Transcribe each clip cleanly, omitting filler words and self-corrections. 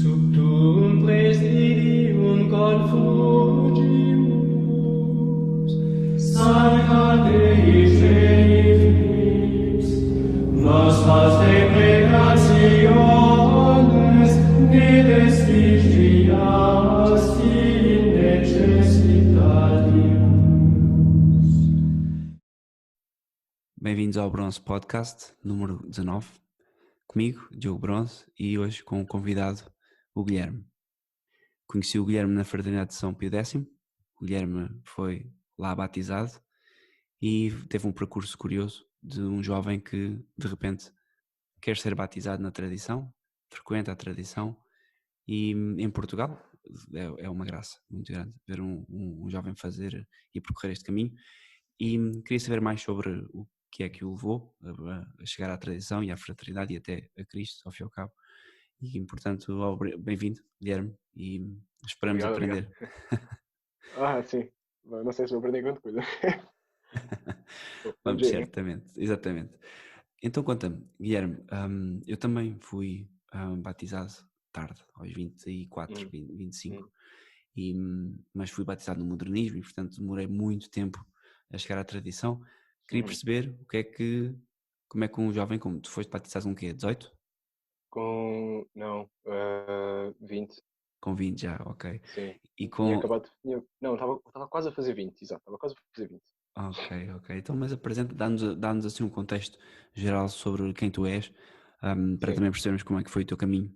Sub tuum presidium confugimus, Sancta Dei Genitrix, nostras deprecationes ne despicias in necessitatius. Bem-vindos ao Bronze Podcast, número 19. Comigo, Diogo Bronze, e hoje com um convidado, o Guilherme. Conheci o Guilherme na Fraternidade de São Pio X. O Guilherme foi lá batizado e teve um percurso curioso de um jovem que, de repente, quer ser batizado na tradição, frequenta a tradição, e em Portugal é uma graça muito grande ver um jovem fazer e percorrer este caminho. E queria saber mais sobre o que é que o levou a chegar à tradição e à fraternidade e até a Cristo, ao fim e ao cabo. E, portanto, bem-vindo, Guilherme, e esperamos Obrigado, aprender. Sim. Não sei se vou aprender grande coisa. Vamos Vamos, ver, né? certamente, exatamente. Então, conta-me, Guilherme, eu também fui batizado tarde, aos 24, Hum, 25, hum, mas fui batizado no modernismo e, portanto, demorei muito tempo a chegar à tradição. Queria uhum. perceber como é que um jovem, como tu foste batizado com o quê? 18? Não, 20, Com 20 já, ok. sim. E Tinha com... acabado, não, estava quase a fazer 20, exato, estava quase a fazer 20. Ok. Então, mas apresenta, dá-nos assim um contexto geral sobre quem tu és, para Sim, também percebermos como é que foi o teu caminho.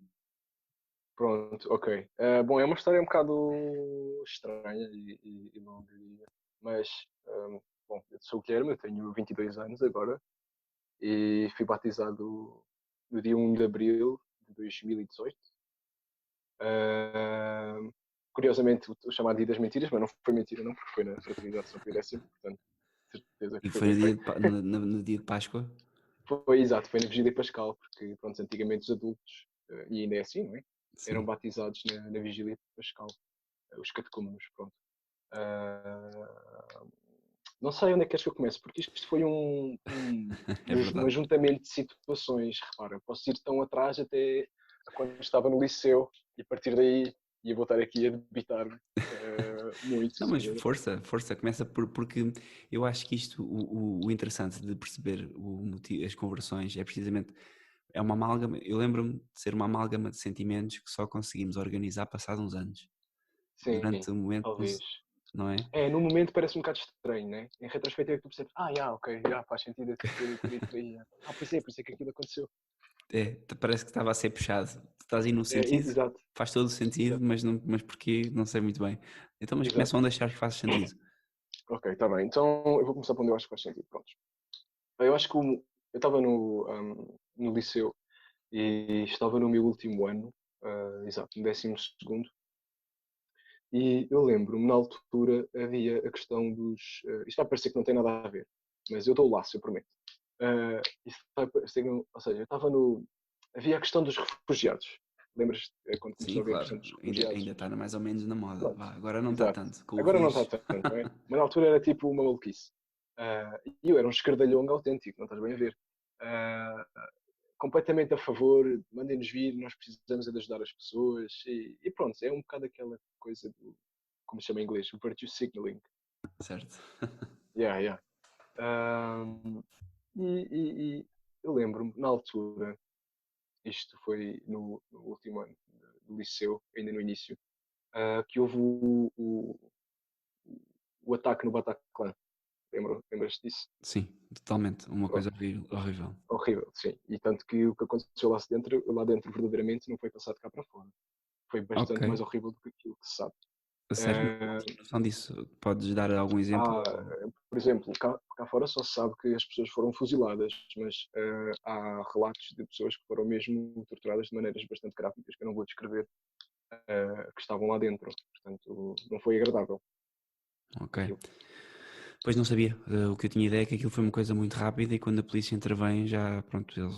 pronto, ok. Bom, é uma história um bocado estranha e longa, mas, bom, eu sou o Guilherme, eu tenho 22 anos agora e fui batizado no dia 1 de abril de 2018. Uh, Curiosamente, o chamado Dia das Mentiras, mas não foi mentira, não, porque foi na Fraternidade de São Pio X, portanto, certeza E que foi foi bem no dia feito. no dia de Páscoa? Foi exato, foi na Vigília Pascal, porque, pronto, antigamente os adultos, e ainda é assim, não é? Eram Sim, batizados na Vigília Pascal, os catecúmenos, pronto. Uh, não sei onde é que queres que eu comece, porque isto foi é um verdade. ajuntamento de situações, repara, posso ir tão atrás até a quando estava no liceu, e a partir daí ia voltar aqui a debitar muito. Não, mas força, começa porque eu acho que isto, o interessante de perceber as conversões é precisamente, é uma amálgama, eu lembro-me de ser uma amálgama de sentimentos que só conseguimos organizar passados uns anos. Sim, Durante o momento, talvez. não é? No momento parece um bocado estranho, né? Em retrospectiva é que tu percebes, ok, faz sentido eu ter ido por aí. Por isso é que aquilo aconteceu. Parece que estava a ser puxado. Tu estás aí num sentido, Exato, faz todo o sentido, exato, mas porquê? Não sei muito bem. Então, mas exato. começam a deixar que faz sentido. Ok, está bem. Então eu vou começar por onde eu acho que faz sentido. Pronto. Eu acho que eu estava no liceu e estava no meu último ano, exato, no 12º, e eu lembro-me, na altura, havia a questão dos... isto vai parecer que não tem nada a ver, mas eu dou o laço, eu prometo. Isto vai parecer ou seja, eu estava no... Havia a questão dos refugiados. Lembras quando começou Sim, a haver a questão claro, dos ainda refugiados? está mais ou menos na moda. Pronto, Vá, agora não está exato. tanto, com o Agora não está vírus. tanto, não é? Mas na altura era tipo uma maluquice. E eu era um escardalhão autêntico, não estás bem a ver. Ah, Completamente a favor, mandem-nos vir, nós precisamos é de ajudar as pessoas. E pronto, é um bocado aquela coisa do, como se chama em inglês, o virtue signaling. Certo. Yeah. Um, e eu lembro-me, na altura, isto foi no último ano do liceu, ainda no início, que houve o ataque no Bataclan. Lembras disso? Sim, totalmente. Uma coisa Pronto. horrível. Horrível, sim. E tanto que o que aconteceu lá dentro verdadeiramente não foi passado cá para fora. Foi Ok. bastante mais horrível do que aquilo que se sabe. A sério, não Uh, tinha noção disso. Podes dar algum exemplo? há, por exemplo, cá fora só se sabe que as pessoas foram fuziladas, mas há relatos de pessoas que foram mesmo torturadas de maneiras bastante gráficas, que eu não vou descrever, que estavam lá dentro. Portanto, não foi agradável Ok. aquilo. Pois não sabia. O que eu tinha ideia é que aquilo foi uma coisa muito rápida e quando a polícia intervém já, pronto, eles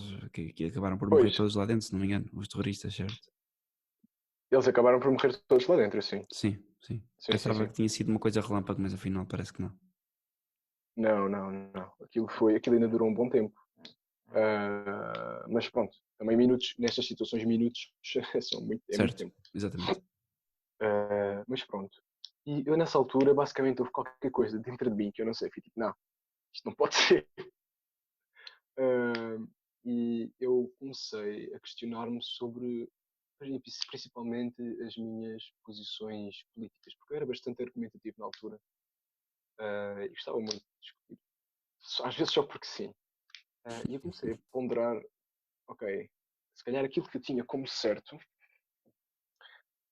que acabaram por morrer Pois, todos lá dentro, se não me engano, os terroristas, certo? eles acabaram por morrer todos lá dentro, sim. Sim. Sim. Pensava que tinha sido uma coisa relâmpago, mas afinal parece que não. Não. Aquilo ainda durou um bom tempo. Mas pronto, também minutos, nestas situações, minutos é muito Certo, tempo. exatamente. Mas pronto. E eu nessa altura, basicamente, houve qualquer coisa dentro de mim que eu não sei. Fui tipo, não, isto não pode ser. Uh, e eu comecei a questionar-me sobre, principalmente, as minhas posições políticas, porque eu era bastante argumentativo na altura e gostava muito de discutir, às vezes só porque sim. E eu comecei a ponderar, ok, se calhar aquilo que eu tinha como certo,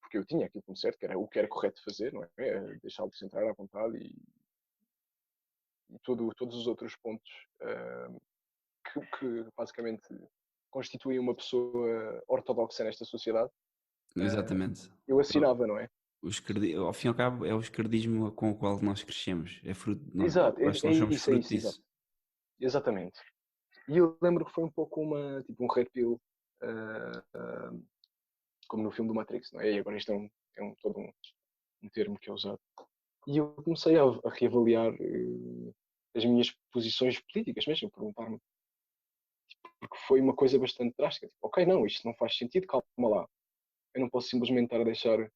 porque eu tinha aquilo como certo, que era o que era correto fazer, não é? Deixá-los entrar à vontade e todos os outros pontos que basicamente constituem uma pessoa ortodoxa nesta sociedade, Exatamente. eu assinava, não é? Ao fim e ao cabo, é o esquerdismo com o qual nós crescemos. É fruto, Exato, eu acho que nós somos é fruto isso, exato. disso. Exatamente. E eu lembro que foi um pouco tipo um red pill, uh, uh, como no filme do Matrix, não é? E agora isto todo um termo que é usado. E eu comecei a reavaliar as minhas posições políticas mesmo, perguntar-me, porque foi uma coisa bastante drástica. Tipo, ok, não, isto não faz sentido, calma lá. Eu não posso simplesmente estar a deixar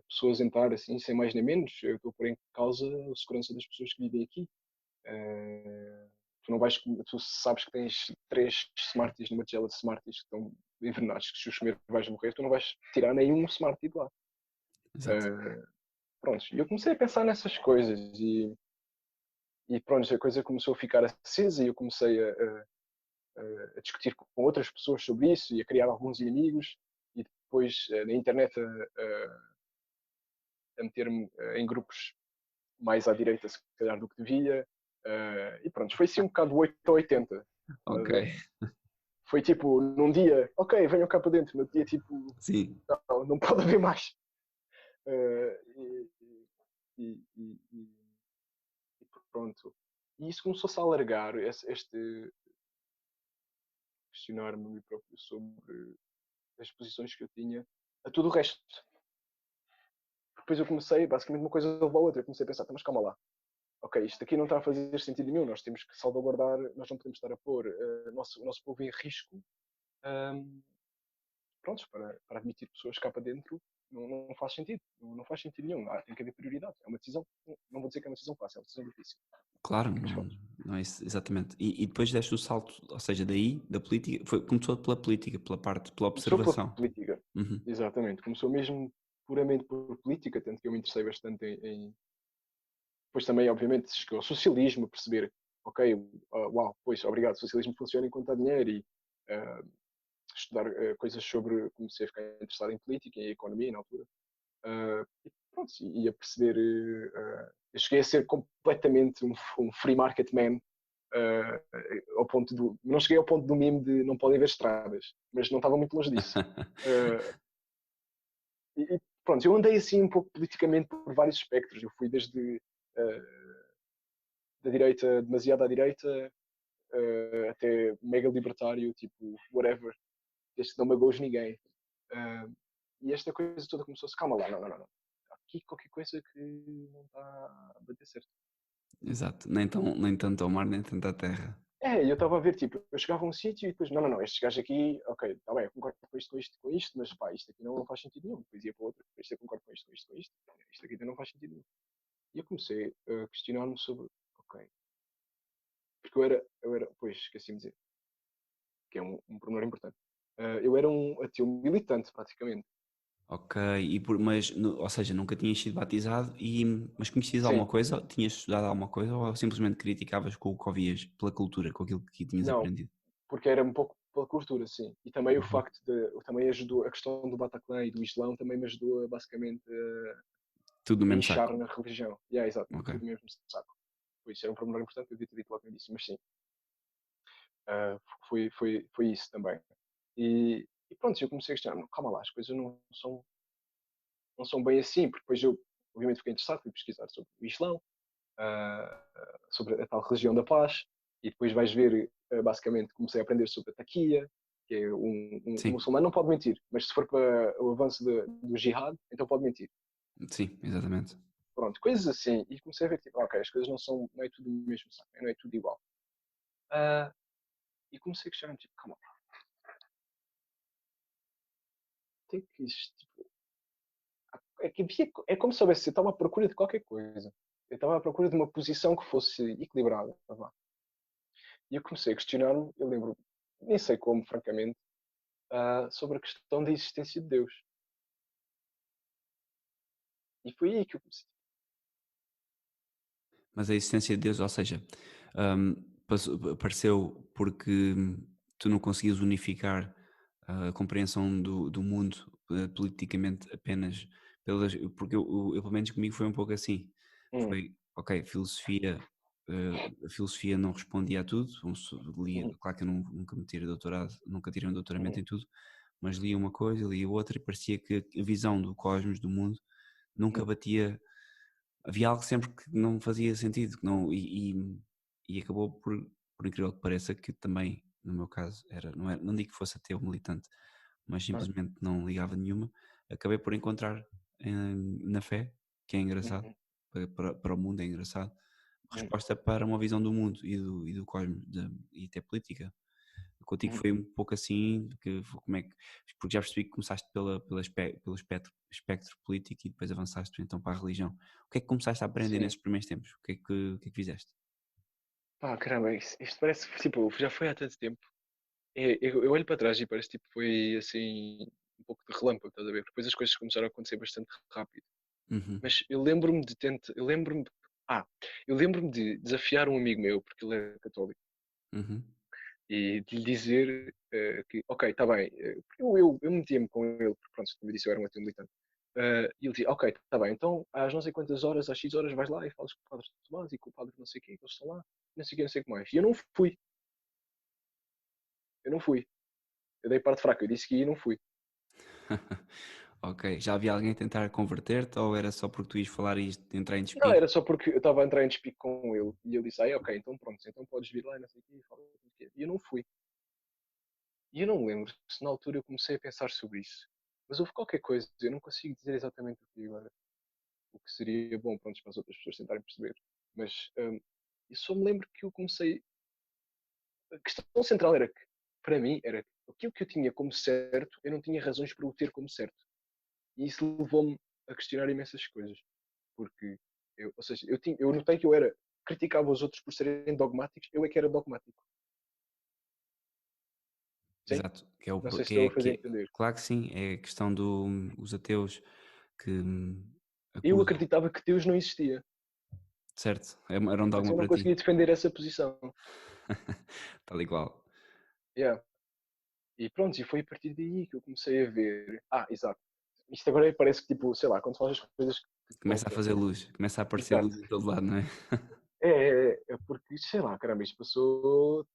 pessoas entrar assim, sem mais nem menos. Eu estou a pôr em causa a segurança das pessoas que vivem aqui. Uh, tu sabes que tens 3 Smarties numa tigela de Smarties que estão envenenados, que se os comer vais morrer, tu não vais tirar nenhum Smartie de lá. Exato. Uh, Pronto, e eu comecei a pensar nessas coisas e pronto, a coisa começou a ficar acesa e eu comecei a discutir com outras pessoas sobre isso e a criar alguns inimigos e depois na internet a meter-me em grupos mais à direita, se calhar, do que devia. E pronto, foi assim um bocado 8 ou 80. Ok. Foi tipo, num dia, ok, venham cá para dentro, no dia tipo, Sim. não pode haver mais. Uh, e, e, e, e, pronto. E isso começou-se a alargar, este questionar-me a mim próprio sobre as posições que eu tinha a tudo o resto. Depois eu comecei, basicamente uma coisa levou a outra, eu comecei a pensar, mas calma lá, ok, isto aqui não está a fazer sentido nenhum, nós temos que salvaguardar, nós não podemos estar a pôr o nosso povo em risco, prontos, para admitir pessoas cá para dentro, não faz sentido, não faz sentido nenhum, tem que haver prioridade, é uma decisão, não vou dizer que é uma decisão fácil, é uma decisão difícil, Claro, mas não, pronto. não é isso, exatamente. E depois deste o salto, ou seja, daí, da política, começou pela política, pela Começou pela observação. política, Uhum. exatamente, começou mesmo puramente por política, tanto que eu me interessei bastante depois também, obviamente, chegou ao socialismo, a perceber, ok, uau, pois, obrigado, o socialismo funciona enquanto há dinheiro e estudar coisas sobre, comecei a ficar interessado em política e economia na altura. E pronto, e a perceber, eu cheguei a ser completamente um free market man, ao ponto não cheguei ao ponto do meme de não podem haver estradas, mas não estava muito longe disso. Uh, Pronto, eu andei assim um pouco politicamente por vários espectros. Eu fui desde da direita, demasiado à direita, até mega libertário, tipo, whatever, desde que não magoes ninguém. Uh, e esta coisa toda começou-se, calma lá, não. Aqui qualquer coisa que não está a bater certo. Exato. Nem tanto ao mar, nem tanto à terra. Eu estava a ver, tipo, eu chegava a um sítio e depois, não, estes gajos aqui, ok, está bem, eu concordo com isto, mas pá, isto aqui não faz sentido nenhum. Depois ia para outro, isto eu concordo com isto aqui não faz sentido nenhum. E eu comecei a questionar-me sobre, ok, porque pois, esqueci-me de dizer, que é um pormenor importante. Eu era um ateu militante, praticamente. Ok, mas, ou seja, nunca tinhas sido batizado, mas conhecias alguma Sim, coisa? Tinhas estudado alguma coisa ou simplesmente criticavas com o que ouvias, pela cultura, com aquilo que tinhas não, aprendido? porque era um pouco pela cultura, sim. E também o Uhum. facto também ajudou, a questão do Bataclan e do Islão também me ajudou a basicamente Tudo no a mesmo inchar saco. na religião. Exato, Ok. tudo mesmo saco. Por isso era um pormenor importante que eu devia ter dito logo no início, mas sim, foi isso também. E pronto, eu comecei a questionar, calma lá, as coisas não são bem assim, porque depois eu, obviamente, fiquei interessado, fui pesquisar sobre o Islão, sobre a tal religião da paz, e depois vais ver, basicamente, comecei a aprender sobre a taquia, que é um Sim, muçulmano não pode mentir, mas se for para o avanço do jihad, então pode mentir. sim, exatamente. Pronto, coisas assim, e comecei a ver, tipo, ok, as coisas não é tudo o mesmo saco, não é tudo igual. E comecei a questionar, tipo, calma, tem que isto, tipo, é como se soubesse, eu estava à procura de qualquer coisa. Eu estava à procura de uma posição que fosse equilibrada. Vá. E eu comecei a questionar-me, eu lembro, nem sei como, francamente, sobre a questão da existência de Deus. E foi aí que eu comecei. Mas a existência de Deus, ou seja, apareceu porque tu não conseguias unificar a compreensão do mundo politicamente apenas pelas. Porque eu, pelo menos comigo foi um pouco assim. Hum, Foi, ok, filosofia. A filosofia não respondia a tudo. uhum, Claro que eu nunca me tirei doutorado, nunca tirei um doutoramento uhum, em tudo, mas li uma coisa, li outra e parecia que a visão do cosmos, do mundo, nunca uhum, batia. Havia algo sempre que não fazia sentido, que não, e acabou por incrível que pareça, que também, no meu caso, não digo que fosse ateu militante, mas ah, simplesmente não ligava nenhuma, acabei por encontrar na fé, que é engraçado, uhum, para o mundo é engraçado, uhum, resposta para uma visão do mundo e do cosmos e até política. Contigo uhum. foi um pouco assim, como é que, porque já percebi que começaste pelo espectro político e depois avançaste então para a religião. O que é que começaste a aprender Sim. nesses primeiros tempos? O que é que fizeste? Pá, caramba, isto parece, tipo, já foi há tanto tempo. Eu olho para trás e parece tipo foi assim um pouco de relâmpago, estás a ver? Porque depois as coisas começaram a acontecer bastante rápido. Uhum, Mas eu lembro-me de desafiar um amigo meu, porque ele é católico, uhum, e de lhe dizer que, ok, está bem, porque eu metia-me com ele, porque pronto, como eu disse, eu era um ateu militante. E ele dizia, ok, está bem, então às não sei quantas horas, às X horas vais lá e falas com o padre Tomás e com o padre não sei o quê, que eles estão lá, não sei o quê, não sei o que mais. E eu não fui. Eu dei parte fraca, eu disse que ia e não fui. ok, já havia alguém a tentar converter-te ou era só porque tu ias falar e ias entrar em Não, despique? era só porque eu estava a entrar em despique com ele e ele disse, ok, então pronto, então podes vir lá e não sei o quê, e fala, não sei o quê. E eu não fui. E eu não me lembro se na altura eu comecei a pensar sobre isso. Mas houve qualquer coisa, eu não consigo dizer exatamente o que agora, o que seria bom, pronto, para as outras pessoas tentarem perceber. Mas eu só me lembro que eu comecei. A questão central era que, para mim, era que aquilo que eu tinha como certo, eu não tinha razões para o ter como certo. E isso levou-me a questionar imensas coisas. Porque, ou seja, eu notei que eu era, criticava os outros por serem dogmáticos, eu é que era dogmático. Sim? Exato, que é o Não sei se que estou é, a fazer que é- entender. claro que sim, é a questão dos ateus que Eu acusam, acreditava que Deus não existia, certo? Era um mas dogma eu não para ti, conseguia defender essa posição. tal e qual. Yeah. E pronto, e foi a partir daí que eu comecei a ver. Exato. Isto agora parece que, tipo, sei lá, quando fazes as coisas que te Começa a contam. fazer luz, começa a aparecer luz Exato. em todo lado, não é? É porque, sei lá, caramba, isto passou,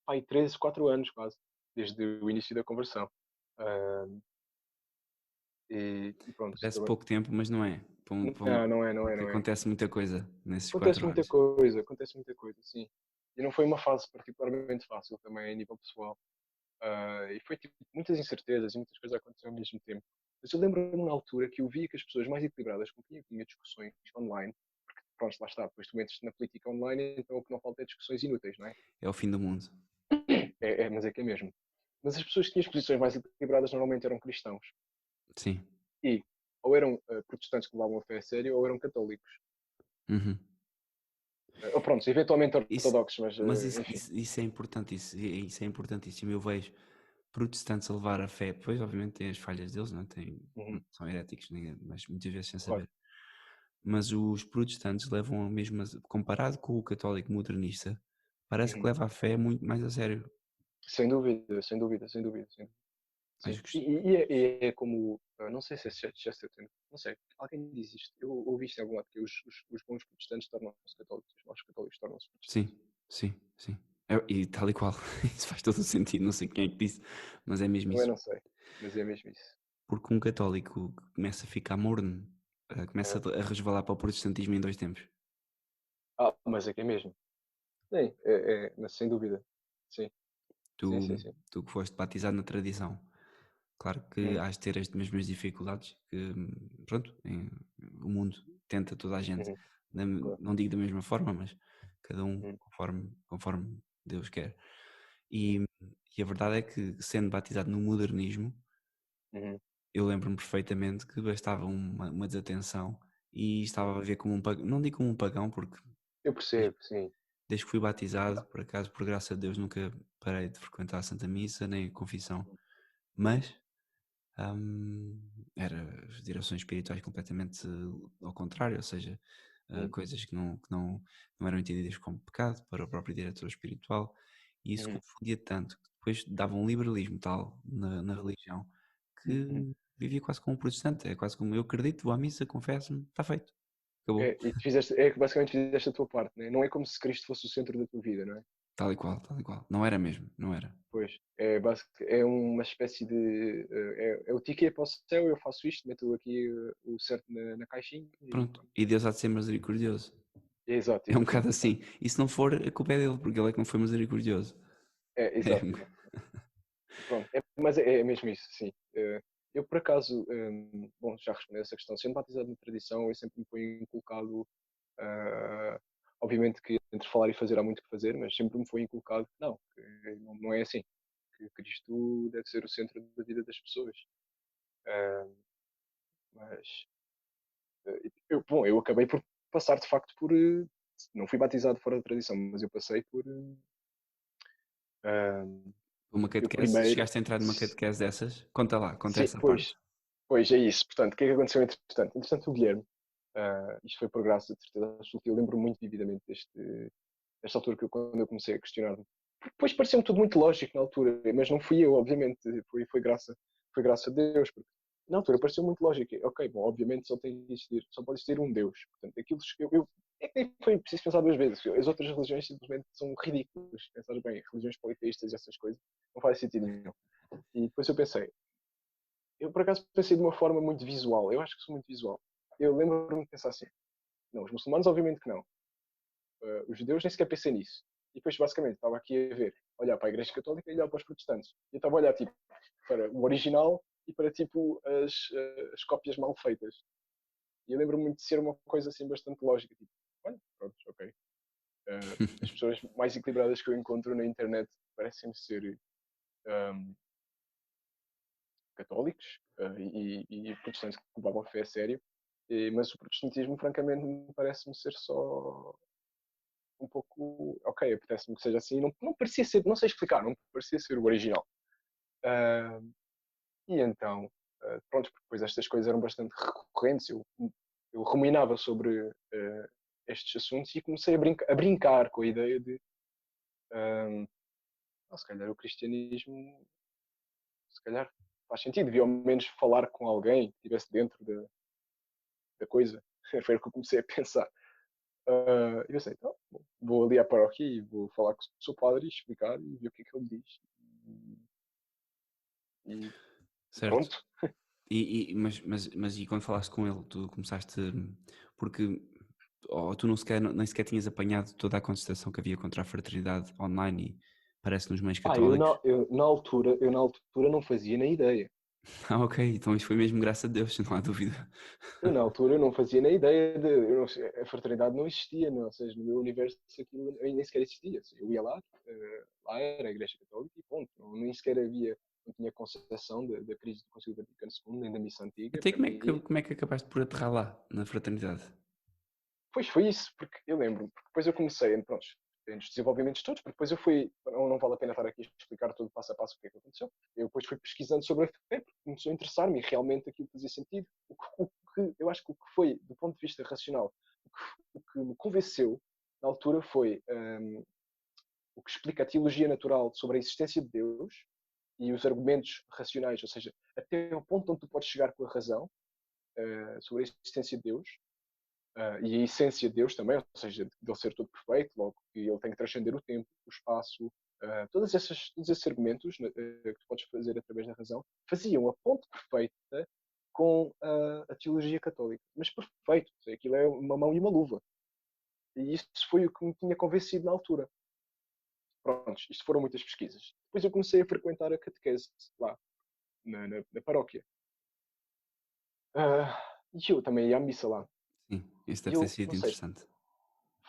pai, 13, 4 anos quase, desde o início da conversão. Ah, e pronto, Parece também. pouco tempo, mas não é. Não é, não é, Porque não é. acontece muita coisa nesses Acontece 4 muita anos. acontece muita coisa, sim. E não foi uma fase particularmente fácil também a nível pessoal. E foi tipo muitas incertezas e muitas coisas aconteceram ao mesmo tempo. Mas eu lembro-me na altura que eu via que as pessoas mais equilibradas com quem eu tinha discussões online, porque pronto, lá está, depois tu entras na política online, então o que não falta é discussões inúteis, não é? É o fim do mundo. Mas é que é mesmo. Mas as pessoas que tinham as posições mais equilibradas normalmente eram cristãos. Sim. E ou eram protestantes que levavam a fé a sério, ou eram católicos. Uhum. Ou pronto, eventualmente Isso, ortodoxos, mas mas isso, enfim. isso, isso é importante, isso é importantíssimo. Eu vejo protestantes a levar a fé, pois obviamente têm as falhas deles, não é? Uhum, São heréticos, mas muitas vezes sem claro. saber. Mas os protestantes levam a mesma, comparado com o católico modernista, parece que Uhum. leva a fé muito mais a sério. Sem dúvida, sem dúvida, sem dúvida. Sem dúvida. Sim. Acho que E é como, não sei se é Chesterton, não sei, alguém diz isto. Eu ouvi isto em algum lado, que os bons protestantes tornam-se católicos, os maus católicos tornam-se protestantes. sim, sim, sim. E tal e qual, isso faz todo o sentido, não sei quem é que disse, mas é mesmo Também isso. não sei, mas é mesmo isso. Porque um católico começa a ficar morno, começa É. a resvalar para o protestantismo em 2 tempos. Mas é que é mesmo. Sim, mas sem dúvida. Sim, sim, Tu, sim, sim. tu que foste batizado na tradição, claro que Uhum, has de ter as mesmas dificuldades que, pronto, o mundo tenta toda a gente, uhum, claro. não digo da mesma forma, mas cada um Uhum, conforme Deus quer. E, e a verdade é que, sendo batizado no modernismo, Uhum. eu lembro-me perfeitamente que bastava uma desatenção e estava a ver como um pagão, não digo como um pagão, porque Eu desde, percebo, sim. desde que fui batizado, por acaso, por graça de Deus, nunca parei de frequentar a Santa Missa nem a confissão, mas era as direções espirituais completamente ao contrário, ou seja, Uhum. coisas que não eram entendidas como pecado para o próprio diretor espiritual, e isso Uhum. confundia tanto que depois dava um liberalismo tal na Uhum. religião Uhum. que vivia quase como um protestante, é quase como eu acredito, vou à missa, confesso-me, está feito, acabou, E tu fizeste, é que basicamente fizeste a tua parte, né? Não é como se Cristo fosse o centro da tua vida, não é? tal e qual, não era mesmo, não era. Pois, é uma espécie de. É o ticket para o céu, eu faço isto, meto aqui o certo na caixinha e Pronto, pronto. e Deus há de ser misericordioso. É exato, É um bocado exatamente. assim. E se não for, a culpa é dele, porque ele é que não foi misericordioso. É Exato, um exato. Pronto, mas é mesmo isso, sim. Eu, por acaso, bom, já respondi essa questão. Sendo batizado na tradição, eu sempre me foi inculcado, ah, obviamente que entre falar e fazer há muito que fazer, mas sempre me foi inculcado que não é assim. Que Cristo deve ser o centro da vida das pessoas. Ah, mas, bom, eu acabei por passar, de facto, não fui batizado fora da tradição, mas eu passei ah, Uma eu catequese, primeiro. chegaste a entrar numa catequese dessas? Conta lá, conta Sim, essa parte. pois é isso. Portanto, o que é que aconteceu entretanto? Entretanto, o Guilherme, isto foi por graça de certeza absoluta, eu lembro muito vividamente desta altura quando eu comecei a questionar-me. Depois pareceu-me tudo muito lógico na altura, mas não fui eu, obviamente, foi graça de Deus, porque na altura pareceu muito lógico. Ok, bom, obviamente só pode existir um Deus. Portanto, aquilo é que nem foi preciso pensar duas vezes. As outras religiões simplesmente são ridículas. Pensar bem, religiões politeístas e essas coisas, não faz sentido nenhum. E depois eu pensei, eu por acaso pensei de uma forma muito visual. Eu acho que sou muito visual. Eu lembro-me de pensar assim: não, os muçulmanos, obviamente que não. Os judeus nem sequer pensei nisso. E depois, basicamente, estava aqui a ver, olhar para a Igreja Católica e olhar para os protestantes. E eu estava a olhar, tipo, para o original e para, tipo, as cópias mal feitas. E eu lembro-me de ser uma coisa assim bastante lógica. Tipo, olha, pronto, ok. As pessoas mais equilibradas que eu encontro na internet parecem ser um, católicos e protestantes que levavam a fé a sério, mas o protestantismo, francamente, parece-me ser só um pouco. Ok, apetece-me que seja assim. Não, não parecia ser, não sei explicar, não parecia ser o original. Uh, e então, pronto, porque depois estas coisas eram bastante recorrentes. Eu ruminava sobre estes assuntos e comecei a brincar com a ideia de. Se calhar o cristianismo, se calhar faz sentido, devia ao menos falar com alguém que estivesse dentro da coisa. Foi o que eu comecei a pensar. E eu sei, então, vou ali à paróquia e vou falar com o seu padre e explicar e ver o que é que ele diz. E, e Certo. pronto. Mas e quando falaste com ele, tu começaste. Porque ou tu não sequer, nem sequer tinhas apanhado toda a contestação que havia contra a fraternidade online e parece nos meios Ah, eu católicos. na, eu, na altura não fazia nem ideia. Ah, ok, então isso foi mesmo graças a Deus, não há dúvida. Eu na altura não fazia nem ideia a fraternidade não existia, não, ou seja, no meu universo aquilo nem sequer existia. Assim, eu ia lá, lá era a Igreja Católica e ponto. Nem sequer não tinha concepção da crise do Concílio Vaticano II, nem da missa antiga. Até Para mim, como é que acabaste por aterrar lá, na fraternidade? pois foi isso, porque eu lembro, porque depois eu comecei, pronto, nos desenvolvimentos todos, porque depois eu fui, não vale a pena estar aqui a explicar tudo passo a passo o que é que aconteceu. Eu depois fui pesquisando sobre a fé, porque começou a interessar-me e realmente aquilo fazia sentido. Eu acho que o que foi, do ponto de vista racional, o que me convenceu na altura foi o que explica a teologia natural sobre a existência de Deus e os argumentos racionais, ou seja, até o ponto onde tu podes chegar com a razão sobre a existência de Deus e a essência de Deus também, ou seja, de ele ser todo perfeito, logo que ele tem que transcender o tempo, o espaço, todos esses argumentos que tu podes fazer através da razão, faziam a ponte perfeita com a teologia católica. Mas perfeito, aquilo é uma mão e uma luva. E isso foi o que me tinha convencido na altura. Pronto, isto foram muitas pesquisas. Depois eu comecei a frequentar a catequese lá, na paróquia. E eu também ia à missa lá. Sim, isso E deve ter eu, sido não sei, interessante.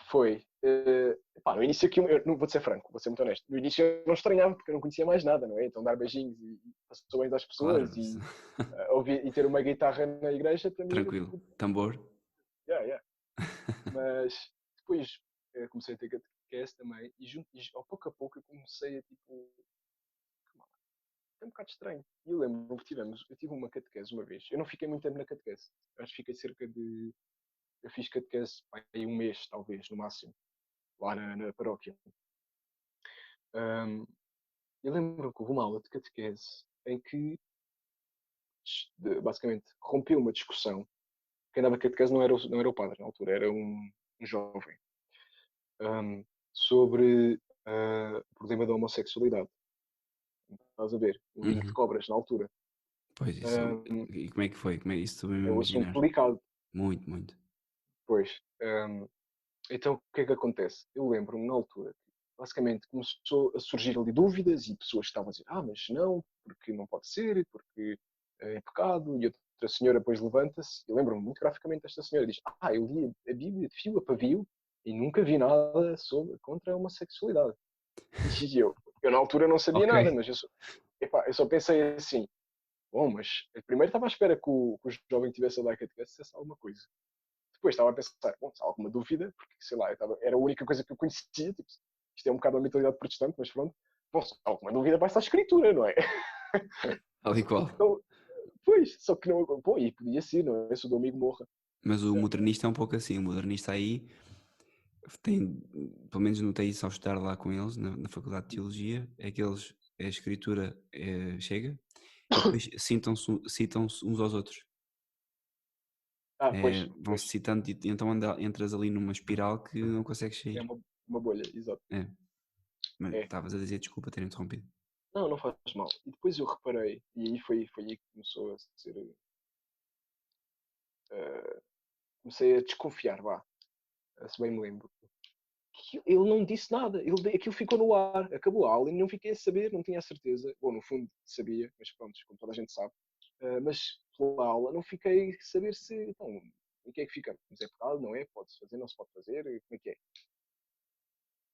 foi. Pá, no início aqui, eu não vou ser franco, vou ser muito honesto. No início eu não estranhava porque eu não conhecia mais nada, não é? Então dar beijinhos e passar bem das Claro, pessoas e ouvir e ter uma guitarra na igreja para mim era tranquilo. tipo, Tambor. yeah, yeah. Mas depois comecei a ter catequese também e ao pouco a pouco eu comecei a tipo, é um bocado estranho. E eu lembro que eu tive uma catequese uma vez. Eu não fiquei muito tempo na catequese. Eu acho que fiquei cerca de. Eu fiz catequese pá, aí um mês, talvez, no máximo, lá na paróquia. Um, eu lembro que houve uma aula de catequese em que basicamente rompeu uma discussão. Quem dava catequese não era o padre na altura, era um jovem. Sobre o problema da homossexualidade. Estás a ver? Um ninho de Uhum. cobras na altura. Pois, isso. Um, E como é que foi? Como é isso? Estou mesmo a é um assunto imaginar. delicado. Muito, muito. Pois. Então, o que é que acontece? Eu lembro-me na altura que, basicamente, começou a surgir ali dúvidas e pessoas estavam a dizer: mas não, porque não pode ser, porque é pecado. E outra senhora depois levanta-se. Eu lembro-me muito graficamente desta senhora: diz: eu li a Bíblia de fio a pavio e nunca vi nada contra a homossexualidade. E eu na altura não sabia Ok. nada, mas eu só pensei assim: bom, mas primeiro estava à espera que o jovem tivesse a dar catequese dissesse alguma coisa. Depois estava a pensar, bom, se há alguma dúvida, porque sei lá, era a única coisa que eu conhecia, tipo, isto é um bocado a mentalidade protestante, mas pronto, bom, se há alguma dúvida vai-se à escritura, não é? Tal e qual. Então, pois, só que não, pô, e podia ser, não é? Se o domingo morra. Mas o modernista é um pouco assim. O modernista aí tem, pelo menos notei isso ao estar lá com eles na Faculdade de Teologia, é que eles, a escritura chega e depois citam-se uns aos outros. Pois, Vão-se pois, citando e então entras ali numa espiral que não consegues é sair. uma bolha, exato. É, mas É. estavas a dizer, desculpa ter interrompido. Não, não faz mal. E depois eu reparei, e aí foi aí que começou a ser, uh, comecei a desconfiar, vá, se bem me lembro. Ele não disse nada, aquilo ficou no ar, acabou a aula e não fiquei a saber, não tinha a certeza. Bom, no fundo sabia, mas pronto, como toda a gente sabe. Mas pela aula não fiquei a saber se, então, em que é que ficamos? É pecado, não é? Pode-se fazer, não se pode fazer? Como é que é?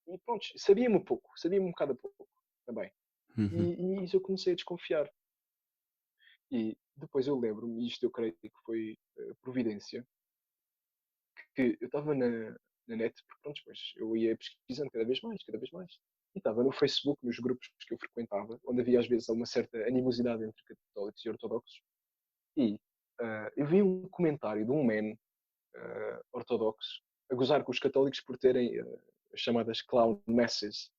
E pronto, sabia-me um bocado a pouco também. Uhum. E isso eu comecei a desconfiar. E depois eu lembro-me, e isto eu creio que foi providência, que eu estava na net, porque pronto, depois eu ia pesquisando cada vez mais, cada vez mais. E estava no Facebook, nos grupos que eu frequentava, onde havia às vezes alguma certa animosidade entre católicos e ortodoxos. E eu vi um comentário de um man ortodoxo a gozar com os católicos por terem as chamadas clown messes.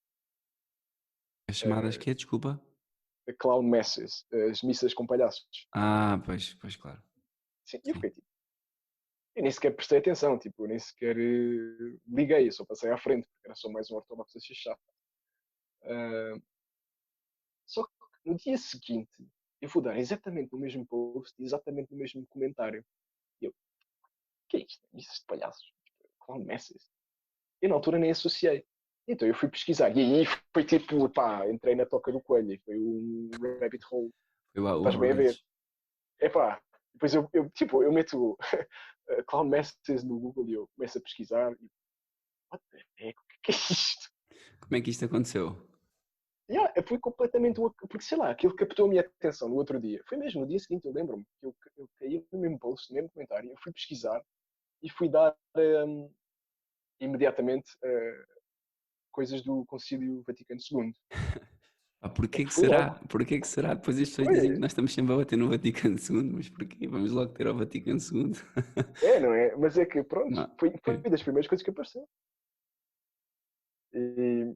As chamadas Uh, que é, desculpa? clown messes, as missas com palhaços. Ah, pois, pois, claro. Sim, e eu Sim. fiquei tipo, eu nem sequer prestei atenção, tipo, eu nem sequer liguei, eu só passei à frente, porque era só mais um ortodoxo a ser chato. Uh, Só que no dia seguinte eu vou dar exatamente no mesmo post, exatamente no mesmo comentário. E eu, o que é isto? Missas de palhaços? Clown messes? Eu na altura nem associei. Então eu fui pesquisar e aí foi tipo, pá, entrei na toca do coelho e foi um rabbit hole. Foi o Estás bem a ver? Rage. Epá, depois tipo, eu meto clown messes no Google e eu começo a pesquisar e what the heck, o que é isto? Como é que isto aconteceu? Yeah, foi completamente. Porque sei lá, aquilo captou a minha atenção no outro dia. Foi mesmo no dia seguinte, eu lembro-me que eu caí no mesmo post, no mesmo comentário. Eu fui pesquisar e fui dar imediatamente coisas do Concílio Vaticano II. É Porquê que que fui será? logo. Porquê que será? Depois as pessoas dizem que Foi, nós estamos sempre a bater no Vaticano II, mas porquê? Vamos logo ter ao Vaticano II. não é? Mas é que, pronto, Não, foi é. das primeiras coisas que apareceu. E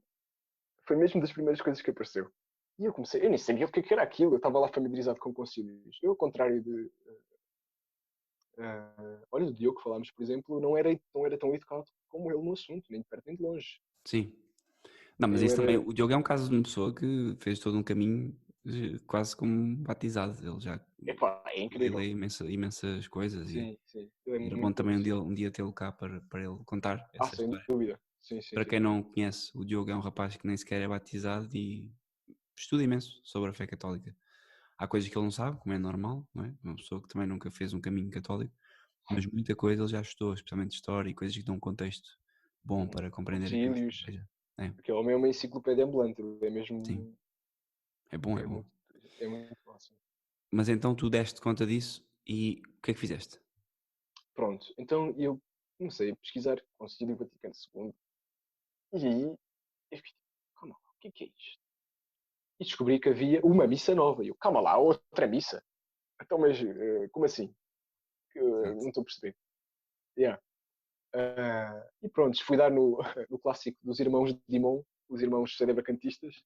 foi mesmo das primeiras coisas que apareceu. E eu nem sabia o que era aquilo. Eu estava lá familiarizado com concílios. Eu, ao contrário de. Olha, o Diogo que falámos, por exemplo, não era tão educado como ele no assunto, nem de perto nem de longe. Sim. Não, mas Eu isso também, era. o Diogo é um caso de uma pessoa que fez todo um caminho quase como batizado. Ele já Epá, é lê incrível. imensas coisas e Sim, sim. Ele é era bom muito. também um dia tê-lo cá para ele contar essa Sem história. dúvida. Sim, sim, Para sim. quem não conhece, o Diogo é um rapaz que nem sequer é batizado e estuda imenso sobre a fé católica. Há coisas que ele não sabe, como é normal, não é? Uma pessoa que também nunca fez um caminho católico, mas muita coisa ele já estudou, especialmente história e coisas que dão contexto bom para compreender aquilo que concílios, seja. É, porque ele é uma enciclopédia ambulante, ele é sim, mesmo, é bom, é é bom. muito, é muito fácil. Mas então tu deste conta disso e o que é que fizeste? Pronto, então eu comecei a pesquisar Concílio Vaticano II e aí eu fiquei tipo, calma lá, o que é isto? E descobri que havia uma missa nova. E eu, calma lá, outra missa? Então, mas como assim? Que, Exato. não estou a perceber. Yeah. E pronto, fui dar no, no clássico dos irmãos de Dimon, os irmãos cedevacantistas.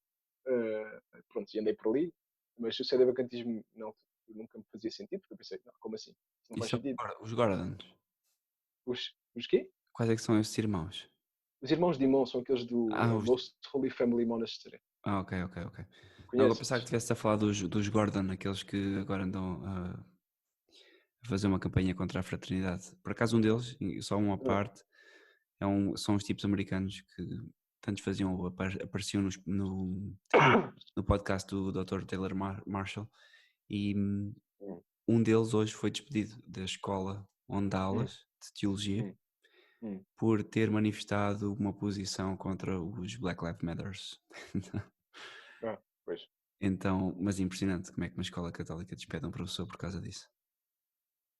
Pronto, e andei por ali. Mas o cedevacantismo não, nunca me fazia sentido, porque eu pensei, não, como assim? Isso não E faz são sentido. os Gordons. Os quê? Quais é que são esses irmãos? Os irmãos de Dimon são aqueles do Ah, Most Holy Family Monastery. ok, ok, ok. Não, eu pensava que Conheces? estivesse a falar dos Gordon, aqueles que agora andam a fazer uma campanha contra a fraternidade. Por acaso um deles, e só uma Não. parte, são os tipos americanos que tantos faziam, apareciam no podcast do Dr. Taylor Marshall e Hum, um deles hoje foi despedido da escola onde dá hum, aulas de teologia hum, hum. por ter manifestado uma posição contra os Black Lives Matters. Pois. Então, mas impressionante como é que uma escola católica despede um professor por causa disso.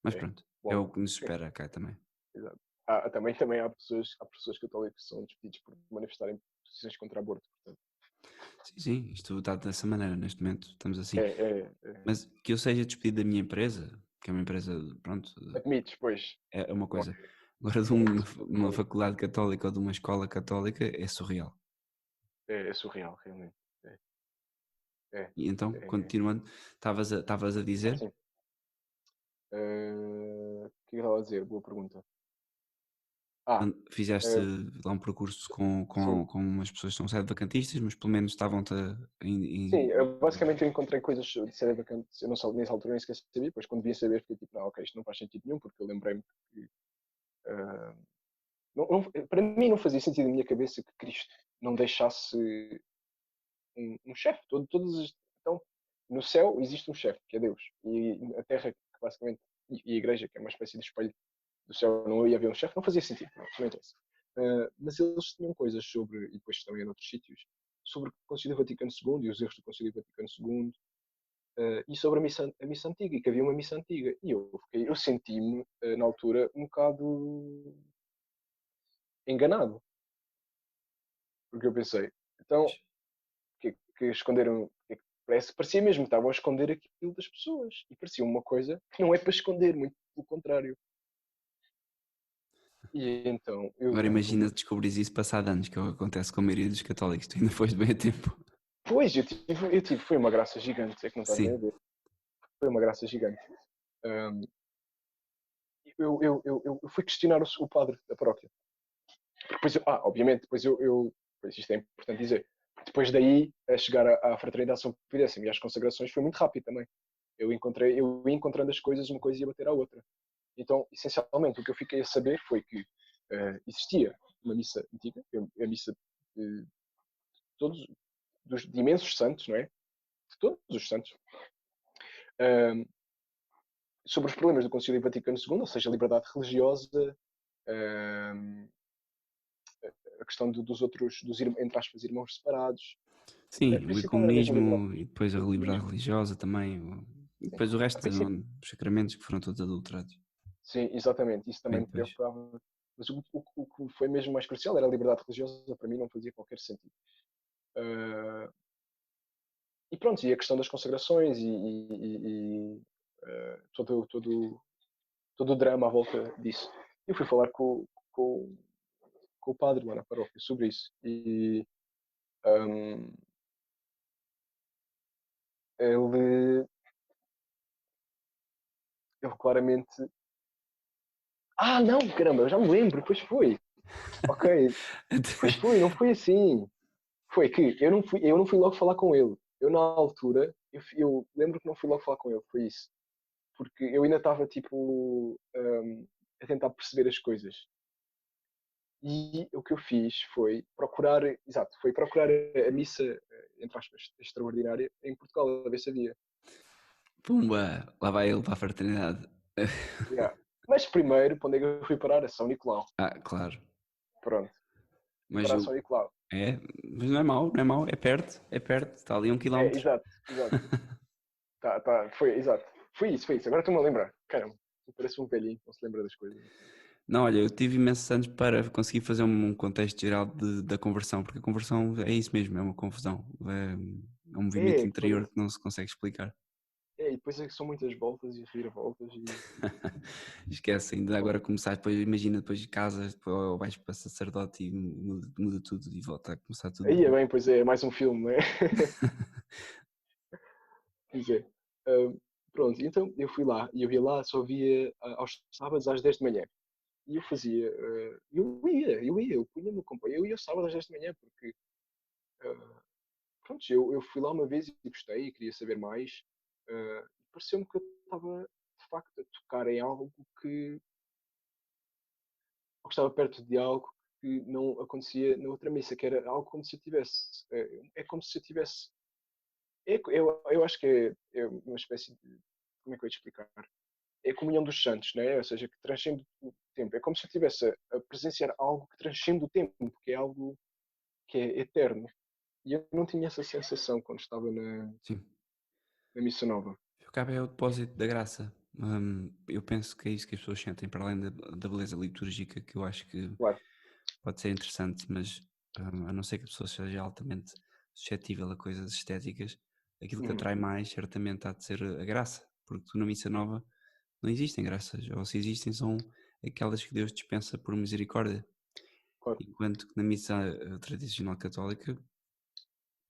Mas É. pronto, é Bom, o que nos espera cá também. exato. Também há professores católicos que são despedidos por manifestarem posições contra aborto. Portanto, Sim, sim, isto está dessa maneira neste momento, estamos assim. é. Mas que eu seja despedido da minha empresa, que é uma empresa, pronto, Admites, pois. é uma Ok. coisa. Agora de Agora, uma faculdade católica ou de uma escola católica é surreal. é surreal, realmente. É, é, E então, é. continuando, estavas a dizer, Sim. O que eu estava a dizer? Boa pergunta. Ah, fizeste eh, lá um percurso com, sim. com, com umas pessoas que são sede-vacantistas, mas pelo menos estavam-te Sim, basicamente eu encontrei coisas de ser vacante, eu não sabia nessa altura, nem sequer sabia, depois quando devia saber fiquei tipo, não, ok, isto não faz sentido nenhum, porque eu lembrei-me que ah, para mim não fazia sentido na minha cabeça que Cristo não deixasse um chefe. Então, no céu existe um chefe, que é Deus. E a Terra, que basicamente, e a Igreja, que é uma espécie de espelho do céu, não ia haver um chefe, não fazia sentido. Não, não interessa. Mas eles tinham coisas sobre, e depois também em outros sítios, sobre o Concílio Vaticano II e os erros do Concílio Vaticano II, e sobre a missa antiga, e que havia uma missa antiga. E eu senti-me, na altura, um bocado enganado, porque eu pensei, então, que esconderam. Parecia mesmo que estavam a esconder aquilo das pessoas. E parecia uma coisa que não é para esconder, muito pelo contrário. E então eu agora lembro-me. imagina descobrir isso passado anos, que é o que acontece com a maioria dos católicos, tu ainda foste bem a tempo. Pois, foi uma graça gigante, é que não estás bem a Sim, ver. Foi uma graça gigante. Um, eu fui questionar o padre da paróquia. Depois obviamente, pois isto é importante dizer. Depois daí, a chegar à fraternidade São Pio X e às consagrações foi muito rápido também. Eu ia encontrando as coisas, uma coisa ia bater à outra. Então, essencialmente, o que eu fiquei a saber foi que existia uma missa antiga, a missa de todos, de imensos santos, não é? De todos os santos, uh, sobre os problemas do Concílio Vaticano II, ou seja, a liberdade religiosa, uh, a questão dos outros, entre aspas, irmãos separados, sim, o principalmente mesmo a liberdade ecumenismo e depois a liberdade religiosa também, e sim. depois o resto, Principalmente, os sacramentos que foram todos adulterados. sim, exatamente, isso Bem, também me depois. preocupava. Mas o que foi mesmo mais crucial era a liberdade religiosa, para mim não fazia qualquer sentido. Uh, e pronto, e a questão das consagrações todo o drama à volta disso. Eu fui falar com o padre lá na paróquia sobre isso. E um, ele, ele claramente. Ah, não, caramba, eu já me lembro, pois foi. Ok, pois foi, não foi assim. Foi que eu não fui logo falar com ele. Eu, na altura, eu lembro que não fui logo falar com ele, foi isso. Porque eu ainda estava, tipo, a tentar perceber as coisas. E o que eu fiz foi procurar a missa, entre aspas, extraordinária em Portugal, a ver se havia. Pumba, lá vai ele para a fraternidade. Yeah. Mas primeiro, para onde é que eu fui parar? A São Nicolau. Ah, claro. Pronto. Mas para a São Nicolau. mas não é mau, não é mau, é perto, está ali a 1 quilómetro. Exato, exato. Foi, exato. Foi isso. Agora estou-me a lembrar. Caramba, parece um velhinho, não se lembra das coisas. Não, olha, eu tive imensos anos para conseguir fazer um contexto geral da conversão, porque a conversão é isso mesmo, é uma confusão, é um movimento interior Pois, que não se consegue explicar. e depois é que são muitas voltas e reviravoltas e. Esquece, ainda agora começar, depois imagina, depois de casas, depois ou vais para sacerdote e muda tudo e volta a começar tudo de Aí é novo. bem, pois é mais um filme, não é? Pois é. Ahm, Pronto, então eu fui lá e eu ia lá, só via aos sábados às 10 de manhã. E eu fazia, eu punha no comboio, eu ia aos sábados às 10 de manhã, porque, pronto, eu fui lá uma vez e gostei e queria saber mais. Pareceu-me que eu estava, de facto, a tocar em algo que, ou que estava perto de algo que não acontecia na outra missa, que era algo como se eu tivesse, é como se eu tivesse, eu acho que é uma espécie de, como é que eu ia te explicar? É a comunhão dos santos, né? Ou seja, que transcende o tempo. É como se eu estivesse a presenciar algo que transcende o tempo, que é algo que é eterno. E eu não tinha essa sensação quando estava Sim, na Missa Nova. o cabo é o depósito da graça. Eu penso que é isso que as pessoas sentem, para além da beleza litúrgica, que eu acho que Claro. pode ser interessante, mas a não ser que a pessoa seja altamente suscetível a coisas estéticas, aquilo que Uhum. atrai mais certamente há de ser a graça, porque tu na missa nova não existem graças, ou se existem são aquelas que Deus dispensa por misericórdia, Claro. enquanto que na missa tradicional católica Uhum.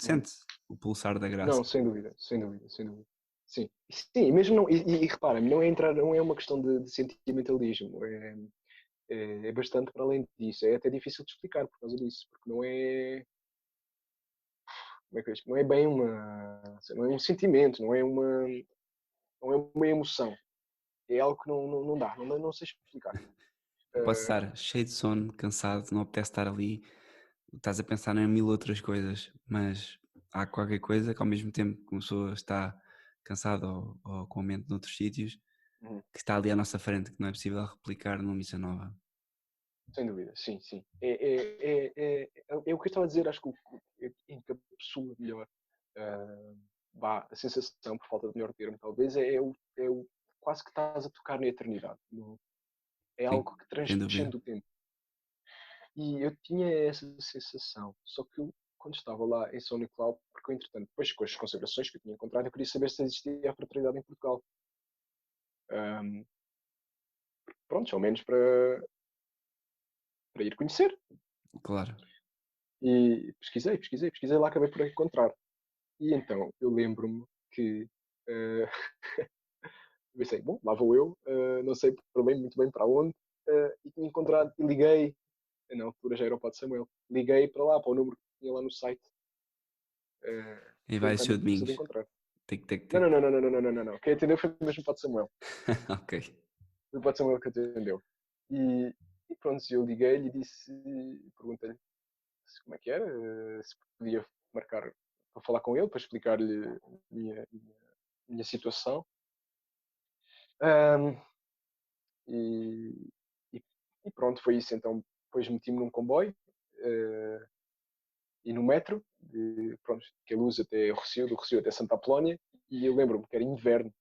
sente o pulsar da graça. Não, sem dúvida, sem dúvida, sem dúvida. Sim, sim, mesmo não, e repara, não é entrar, não é uma questão de sentimentalismo, é bastante para além disso, é até difícil de explicar por causa disso, porque não é, como é que eu digo? Não é bem não é um sentimento, não é uma emoção, é algo que não dá, não sei explicar. Eu posso estar cheio de sono, cansado, não apetece estar ali, estás a pensar em mil outras coisas, mas há qualquer coisa que ao mesmo tempo que uma pessoa está cansada ou com a mente noutros sítios, Uhum. que está ali à nossa frente, que não é possível replicar numa missa nova. Sem dúvida, sim, sim. É o que eu estava a dizer, acho que encapsula melhor a sensação, por falta de melhor termo, talvez, é o quase que estás a tocar na eternidade. É Sim, algo que sem dúvida. transcende o tempo. E eu tinha essa sensação, só que eu, quando estava lá em São Nicolau, porque eu, entretanto, depois com as consagrações que eu tinha encontrado, eu queria saber se existia a fraternidade em Portugal. Um, Pronto, ao menos para ir conhecer. Claro. E pesquisei lá, acabei por encontrar. E então eu lembro-me que uh, pensei, bom, lá vou eu, não sei muito bem para onde, e tinha encontrado, e liguei, na altura já era o Padre Samuel, liguei para lá, para o número que tinha lá no site, E foi um vai bocado ser difícil de domingos. encontrar. Tic, tic, Não, tic. não, não, não, não, não, não, não, não. Quem atendeu foi mesmo o Padre Samuel. Ok. Foi o Padre Samuel que atendeu. E, e pronto, eu liguei-lhe e disse, perguntei-lhe como é que era, se podia marcar para falar com ele, para explicar-lhe a minha situação. Um, e, e, e, pronto, foi isso. Então, depois meti-me num comboio e no metro, pronto, que ele usa até o Rossio, do Rossio até Santa Apolónia, e eu lembro-me que era inverno,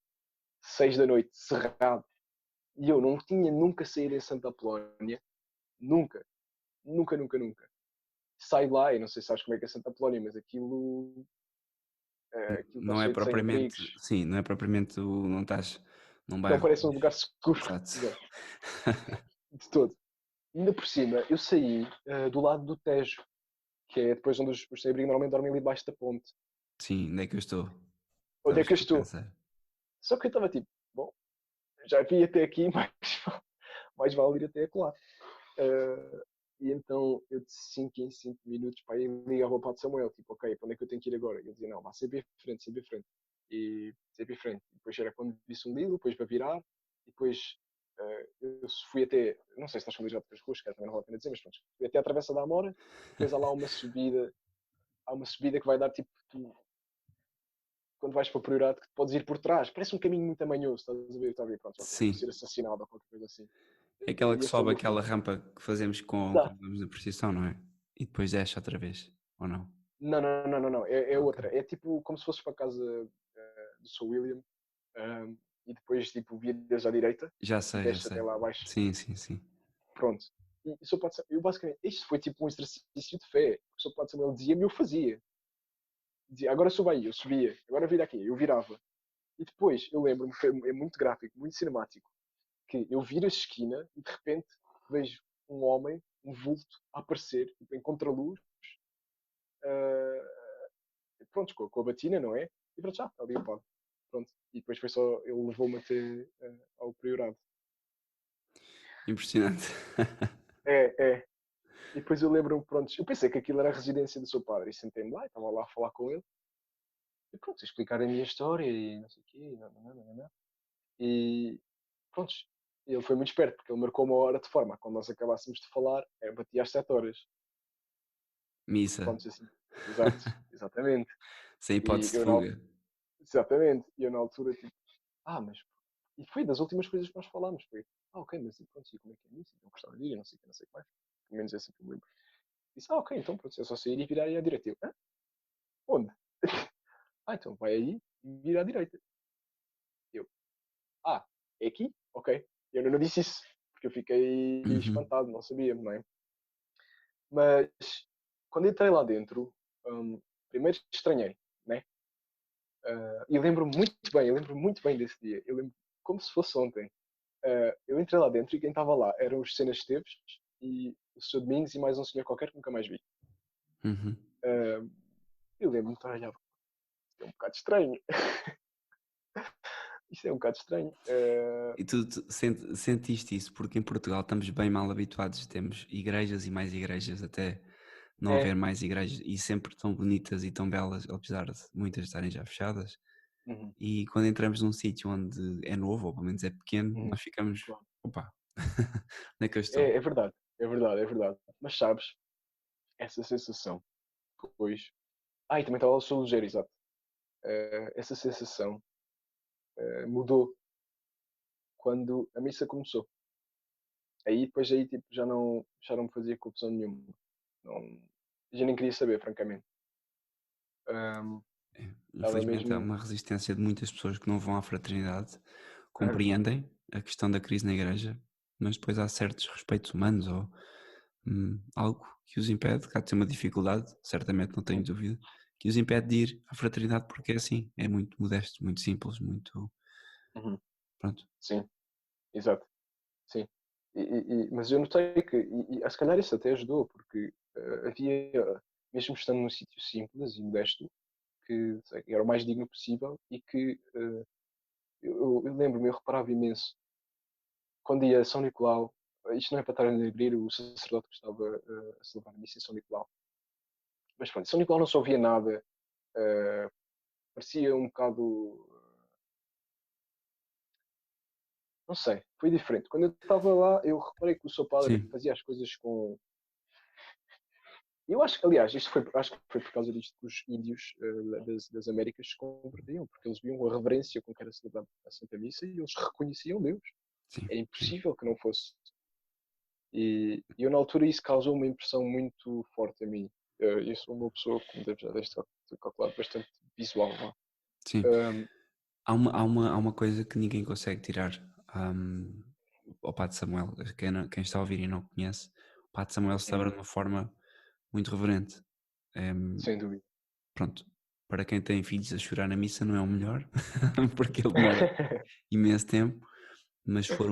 6 da noite, cerrado, e eu não tinha nunca saído em Santa Apolónia, nunca, nunca, nunca, nunca. Saio de lá, e não sei se sabes como é que é Santa Apolónia, mas aquilo está Não é cheio de propriamente, sem-abrigos, sim, não é propriamente, não estás num não bairro. parece um lugar seguro, Exato. exato, de todo. Ainda por cima, eu saí do lado do Tejo, que é depois onde os sem-abrigo normalmente dormem ali debaixo da ponte. Sim, onde é que eu estou? Onde é Estavas que eu tu a estou? pensar. Só que eu estava tipo, bom, já vim até aqui, mais vale ir até lá. E então eu de 5 em 5 minutos para ir ligar ao Padre Samuel, tipo, ok, para onde é que eu tenho que ir agora? E ele dizia, não, vá sempre em frente, sempre em frente. E sempre em frente. E depois era quando visse um Lidl, depois para virar, e depois eu fui até, não sei se estás familiarizado com as ruas, que também não vale a pena dizer, mas pronto, fui até à Travessa da Amora, depois há uma subida que vai dar tipo, quando vais para o Priorato, que podes ir por trás, parece um caminho muito amanhoso, estás a ver? Está a ver, pronto, ok, vou ser Sim, assassinado ou qualquer coisa assim. é aquela E que esse é o sobe meu. aquela rampa que fazemos Dá, quando vamos na procissão, não é? E depois desce outra vez, ou não? Não. É Ok. outra. É tipo como se fosses para a casa do Sr. William e depois tipo viras à direita Já e sei, já desces até sei. lá abaixo. Sim, sim, sim. Pronto. E o Sr. Padre Samuel, eu basicamente, isto foi tipo um exercício de fé. O Sr. Padre Samuel dizia-me e eu fazia. Dizia, agora suba aí, eu subia. Agora vira aqui, eu virava. E depois, eu lembro-me, é muito gráfico, muito cinemático, que eu viro a esquina e de repente vejo um homem, um vulto, a aparecer, tipo, em contraluz, uh, pronto, com a batina, não é? E pronto, já, está ali o padre. Pronto. E depois foi só, ele levou-me até ao priorado. Impressionante. É. E depois eu lembro-me, pronto, eu pensei que aquilo era a residência do seu padre e sentei-me lá, e estava lá a falar com ele. E pronto, a explicar a minha história e não sei o quê, e não. E pronto, ele foi muito esperto, porque ele marcou uma hora de forma, quando nós acabássemos de falar, batia às 7 horas. Missa. Pronto, assim. Exato, exatamente. Sem E hipótese de eu fuga. exatamente, e eu na altura, tipo, mas. E foi das últimas coisas que nós falámos, foi, ok, mas e pronto, e como é que é isso? Eu gostava de ir, não sei o que, não sei o que mais. Pelo menos é assim que eu me lembro. Disse, ok, então pronto, é só sair e virar aí à direita. Eu, onde? Então vai aí e vira à direita. Eu, é aqui? Ok. Eu não disse isso, porque eu fiquei Uhum. espantado, não sabia, não é? Mas quando entrei lá dentro, primeiro estranhei, né? E eu lembro muito bem desse dia. Eu lembro como se fosse ontem. Eu entrei lá dentro e quem estava lá eram os Cenas Esteves e o Sr. Domingos e mais um senhor qualquer que nunca mais vi. Uhum. Uh, eu lembro-me de olhar, isto é um bocado estranho. Isto é um bocado estranho. E tu sentiste isso, porque em Portugal estamos bem mal habituados, temos igrejas e mais igrejas, até não haver É. mais igrejas, e sempre tão bonitas e tão belas, apesar de muitas estarem já fechadas. Uhum, E quando entramos num sítio onde é novo, ou pelo menos é pequeno, uhum, nós ficamos, claro. opa, onde é que eu estou? É verdade, é verdade, é verdade. Mas sabes, essa sensação depois. E também estava lá o Sr. Ligeiro, exato. Essa sensação mudou quando a missa começou. Aí depois aí tipo, já não me fazia confusão nenhuma. Não, já nem queria saber, francamente. Ahm, É, Estava infelizmente há mesmo. uma resistência de muitas pessoas que não vão à fraternidade, Ah, compreendem a questão da crise na igreja, mas depois há certos respeitos humanos ou algo que os impede, que há de ter uma dificuldade, certamente não tenho hum, dúvida, que os impede de ir à fraternidade porque é assim, é muito modesto, muito simples, muito, uhum, pronto, sim, exato. Sim. Mas eu notei que, se calhar isso até ajudou, porque havia, mesmo estando num sítio simples e modesto, que sei, era o mais digno possível e que eu lembro-me, eu reparava imenso, quando ia a São Nicolau, isto não é para estar a denegrir o sacerdote que estava a celebrar a missa em São Nicolau, mas pronto, São Nicolau não se ouvia nada, eh, parecia um bocado, não sei, foi diferente. Quando eu estava lá, eu reparei que o seu padre sim, fazia as coisas com. Eu acho que, aliás, acho que foi por causa disto que os índios das Américas se convertiam, porque eles viam a reverência com que era celebrada a Santa Missa e eles reconheciam Deus. sim, Era sim, impossível que não fosse. E eu, na altura, isso causou uma impressão muito forte a mim. Eu sou uma pessoa, como já deves ter calculado, bastante visual. Não sim. é? Há uma coisa que ninguém consegue tirar ao Padre Samuel, quem está a ouvir e não conhece, o Padre Samuel celebra de uma forma muito reverente. Hum, Sem dúvida. Pronto, para quem tem filhos a chorar na missa não é o melhor, porque ele demora imenso tempo, mas se for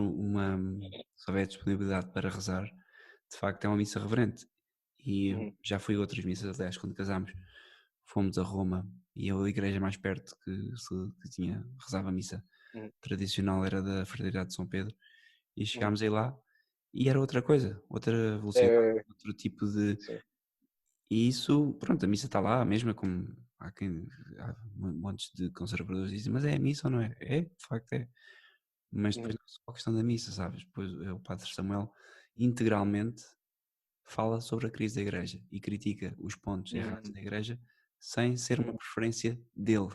se houver disponibilidade para rezar, de facto é uma missa reverente. E Uhum, já fui a outras missas, aliás, quando casámos, fomos a Roma e a igreja mais perto que tinha, rezava a missa uhum, tradicional era da Fraternidade de São Pedro, e uhum. chegámos aí lá e era outra coisa, outra velocidade, É, outro tipo de. sim. E isso, pronto, a missa está lá, mesmo como há montes de conservadores que dizem, mas é a missa ou não é? É, de facto é. Mas depois Uhum, não é só a questão da missa, sabes? Depois o Padre Samuel integralmente fala sobre a crise da igreja e critica os pontos errados uhum, da igreja sem ser uma uhum, preferência dele.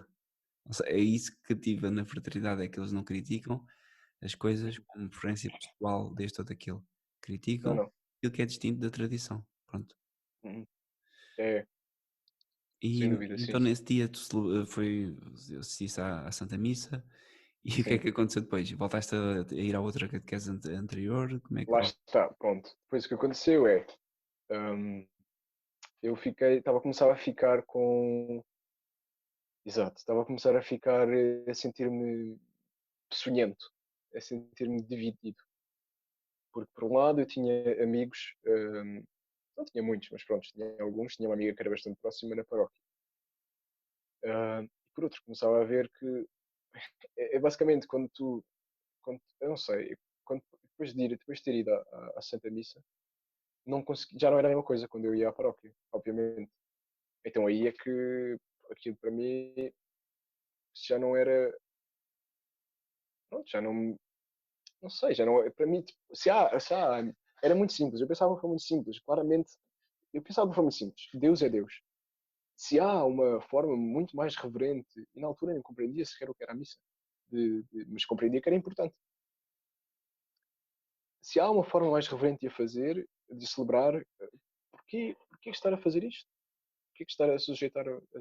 Ou seja, é isso que cativa na fraternidade, é que eles não criticam as coisas uhum. como preferência pessoal deste ou daquele. Não, Criticam não. aquilo que é distinto da tradição. Pronto. Uhum. É, E sem dúvida, sim, então sim. nesse dia tu assististe à Santa Missa e o que é Sim, que aconteceu depois? Voltaste a ir à outra catequese anterior? Como é que lá está, pronto. Depois o que aconteceu é, hum, estava a começar a ficar com, exato, estava a começar a ficar, a sentir-me sonhento, a sentir-me dividido. Porque por um lado eu tinha amigos, não tinha muitos, mas pronto, tinha alguns, tinha uma amiga que era bastante próxima na paróquia. E por outro, começava a ver que é basicamente eu não sei, depois de ter ido à Santa Missa, não consegui, já não era a mesma coisa quando eu ia à paróquia, obviamente. Então aí é que aquilo para mim já não era, pronto, já não, não sei, já não, para mim, tipo, era muito simples, eu pensava que foi muito simples, claramente, eu pensava que foi muito simples, Deus é Deus. Se há uma forma muito mais reverente, e na altura eu não compreendia sequer o que era a missa, mas compreendia que era importante. Se há uma forma mais reverente de a fazer, de celebrar, porquê estar a fazer isto? Porquê estar a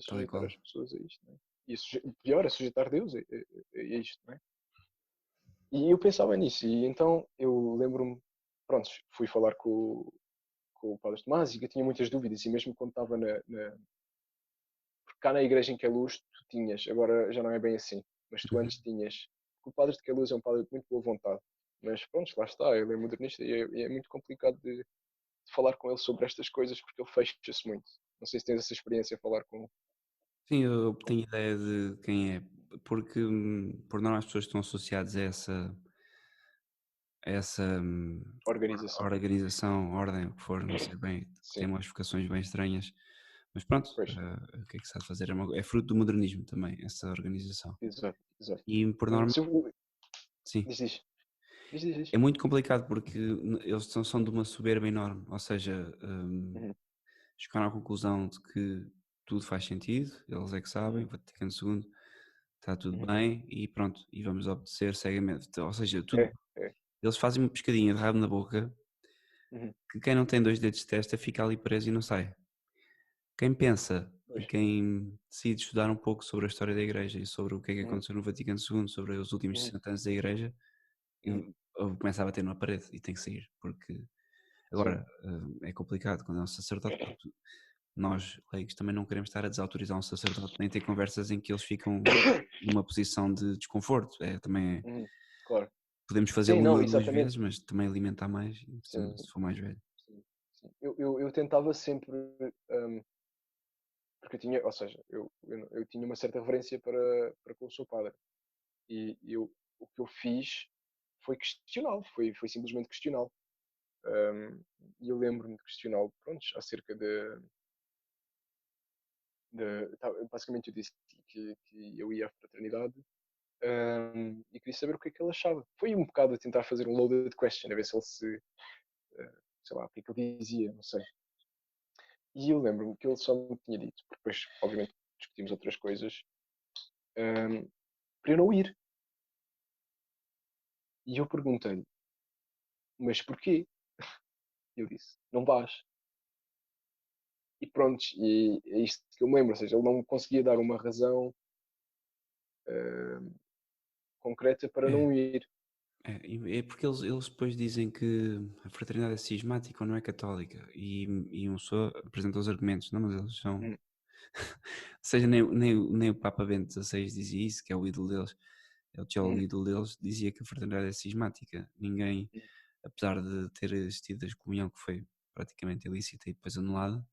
tal e sujeitar qual? as pessoas a isto? Não é? Pior, a sujeitar Deus a isto. Não é? E eu pensava nisso, e então eu lembro-me, pronto, fui falar com o Padre Tomás e que eu tinha muitas dúvidas, e mesmo quando estava porque cá na igreja em Queluz tu tinhas, agora já não é bem assim, mas tu antes Uhum. tinhas, porque o Padre de Queluz é um padre de muito boa vontade, mas pronto, lá está, ele é modernista e é muito complicado de falar com ele sobre estas coisas porque ele fecha-se muito. Não sei se tens essa experiência a falar Sim, eu com tenho ideia de quem é, porque por norma as pessoas que estão associadas a essa a organização. organização, ordem, o que for, não sei bem, tem Sim, umas vocações bem estranhas, mas pronto, pois, o que é que se há de fazer? É fruto do modernismo também, essa organização. exato, exato. E por norma, Se eu, sim, diz, diz, diz, diz, diz. é muito complicado porque eles são de uma soberba enorme, ou seja, Uhum, chegaram à conclusão de que tudo faz sentido, eles é que sabem, uhum, Vaticano II, está tudo uhum. bem e pronto, e vamos obedecer cegamente. Ou seja, tudo, É, é. eles fazem uma pescadinha de rabo na boca Uhum, que quem não tem dois dedos de testa fica ali preso e não sai. Quem pensa e pois. quem decide estudar um pouco sobre a história da Igreja e sobre o que é que Uhum, aconteceu no Vaticano II, sobre os últimos uhum, 60 anos da Igreja, uhum. eu começo a bater numa parede e tem que sair, porque Sim. agora é complicado quando é um sacerdote, porque nós, leigos, também não queremos estar a desautorizar um sacerdote nem ter conversas em que eles ficam numa posição de desconforto. Uhum, claro. Podemos Sim, fazê-lo uma não, ou duas exatamente. vezes, mas também alimentar mais, Sim, se for mais velho. sim, sim. Eu tentava sempre, hum, porque eu tinha, ou seja, eu tinha uma certa reverência para com o seu padre. E o que eu fiz foi questioná-lo, foi simplesmente questioná-lo. Um, e eu lembro-me de questioná-lo, pronto, acerca basicamente eu disse que eu ia à fraternidade, e queria saber o que é que ele achava. Foi um bocado a tentar fazer um loaded question, a ver se ele sei lá, o que é que ele dizia, não sei. E eu lembro-me que ele só me tinha dito, porque depois, obviamente, discutimos outras coisas, um, para eu não ir. E eu perguntei-lhe, mas porquê? E ele disse, não vais. E pronto, e é isto que eu me lembro, ou seja, ele não conseguia dar uma razão concreta para É, não ir. é porque eles depois dizem que a fraternidade é cismática ou não é católica e um só apresenta os argumentos, não, mas eles são. Hum, Ou seja, nem o Papa Bento XVI dizia isso, que é o ídolo deles, é o teólogo hum, ídolo deles, dizia que a fraternidade é cismática. Ninguém, hum, apesar de ter existido a excomunhão que foi praticamente ilícita e depois anulada,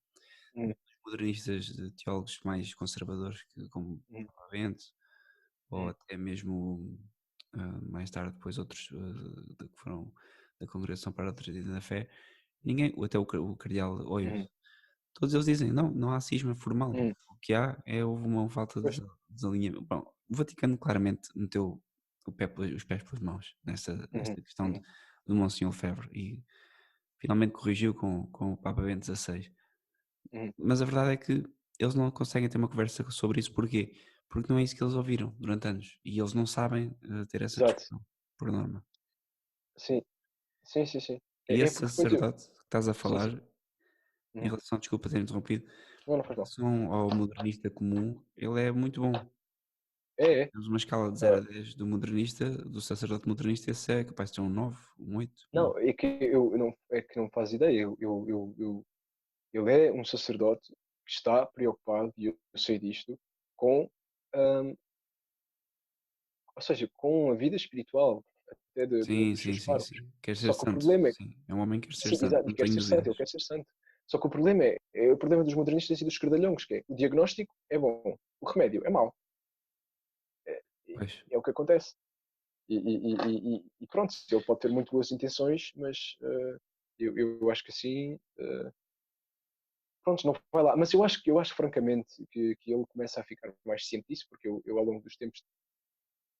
hum, os modernistas de teólogos mais conservadores, como o hum, Papa Bento, ou hum, até mesmo mais tarde depois outros que foram da Congregação para a Doutrina da Fé, ninguém, até o cardeal Oios, hum, todos eles dizem, não há cisma formal, hum. o que houve uma falta de Pois, desalinhamento. Bom, o Vaticano claramente meteu os pés pelas mãos uhum, nesta questão uhum, do Monsenhor Febre e finalmente corrigiu com o Papa Bento XVI. uhum. Mas a verdade é que eles não conseguem ter uma conversa sobre isso, porquê? Porque não é isso que eles ouviram durante anos e eles não sabem ter essa Exato. discussão, por norma. Sim, sim, sim, sim. E É esse porque depois eu. sacerdote que estás a Sim, sim. falar em Uhum. relação, desculpa ter interrompido, Não, não em faz mal. relação ao modernista comum, ele é muito bom. É, é. Temos uma escala de 0 Ah, a 10 do modernista, do sacerdote modernista, esse é capaz de ter um 9, um 8, não, é que eu não, é que não faz ideia. Ele é um sacerdote que está preocupado, e eu sei disto, com, ahm, ou seja, com a vida espiritual até Sim, dos sim, seus sim, parvos. sim. Quer ser Só que o santo, problema é, sim. É um homem que quer ser sim, santo, exato, não quer tenho ser santo, ele dúvidas. quer ser santo. Só que o problema é o problema dos modernistas e dos esquerdalhões, que é o diagnóstico é bom, o remédio é mau. Pois. É o que acontece. E pronto, ele pode ter muito boas intenções, mas eu acho que assim, pronto, não vai lá. Mas eu acho francamente que ele começa a ficar mais ciente disso, porque eu ao longo dos tempos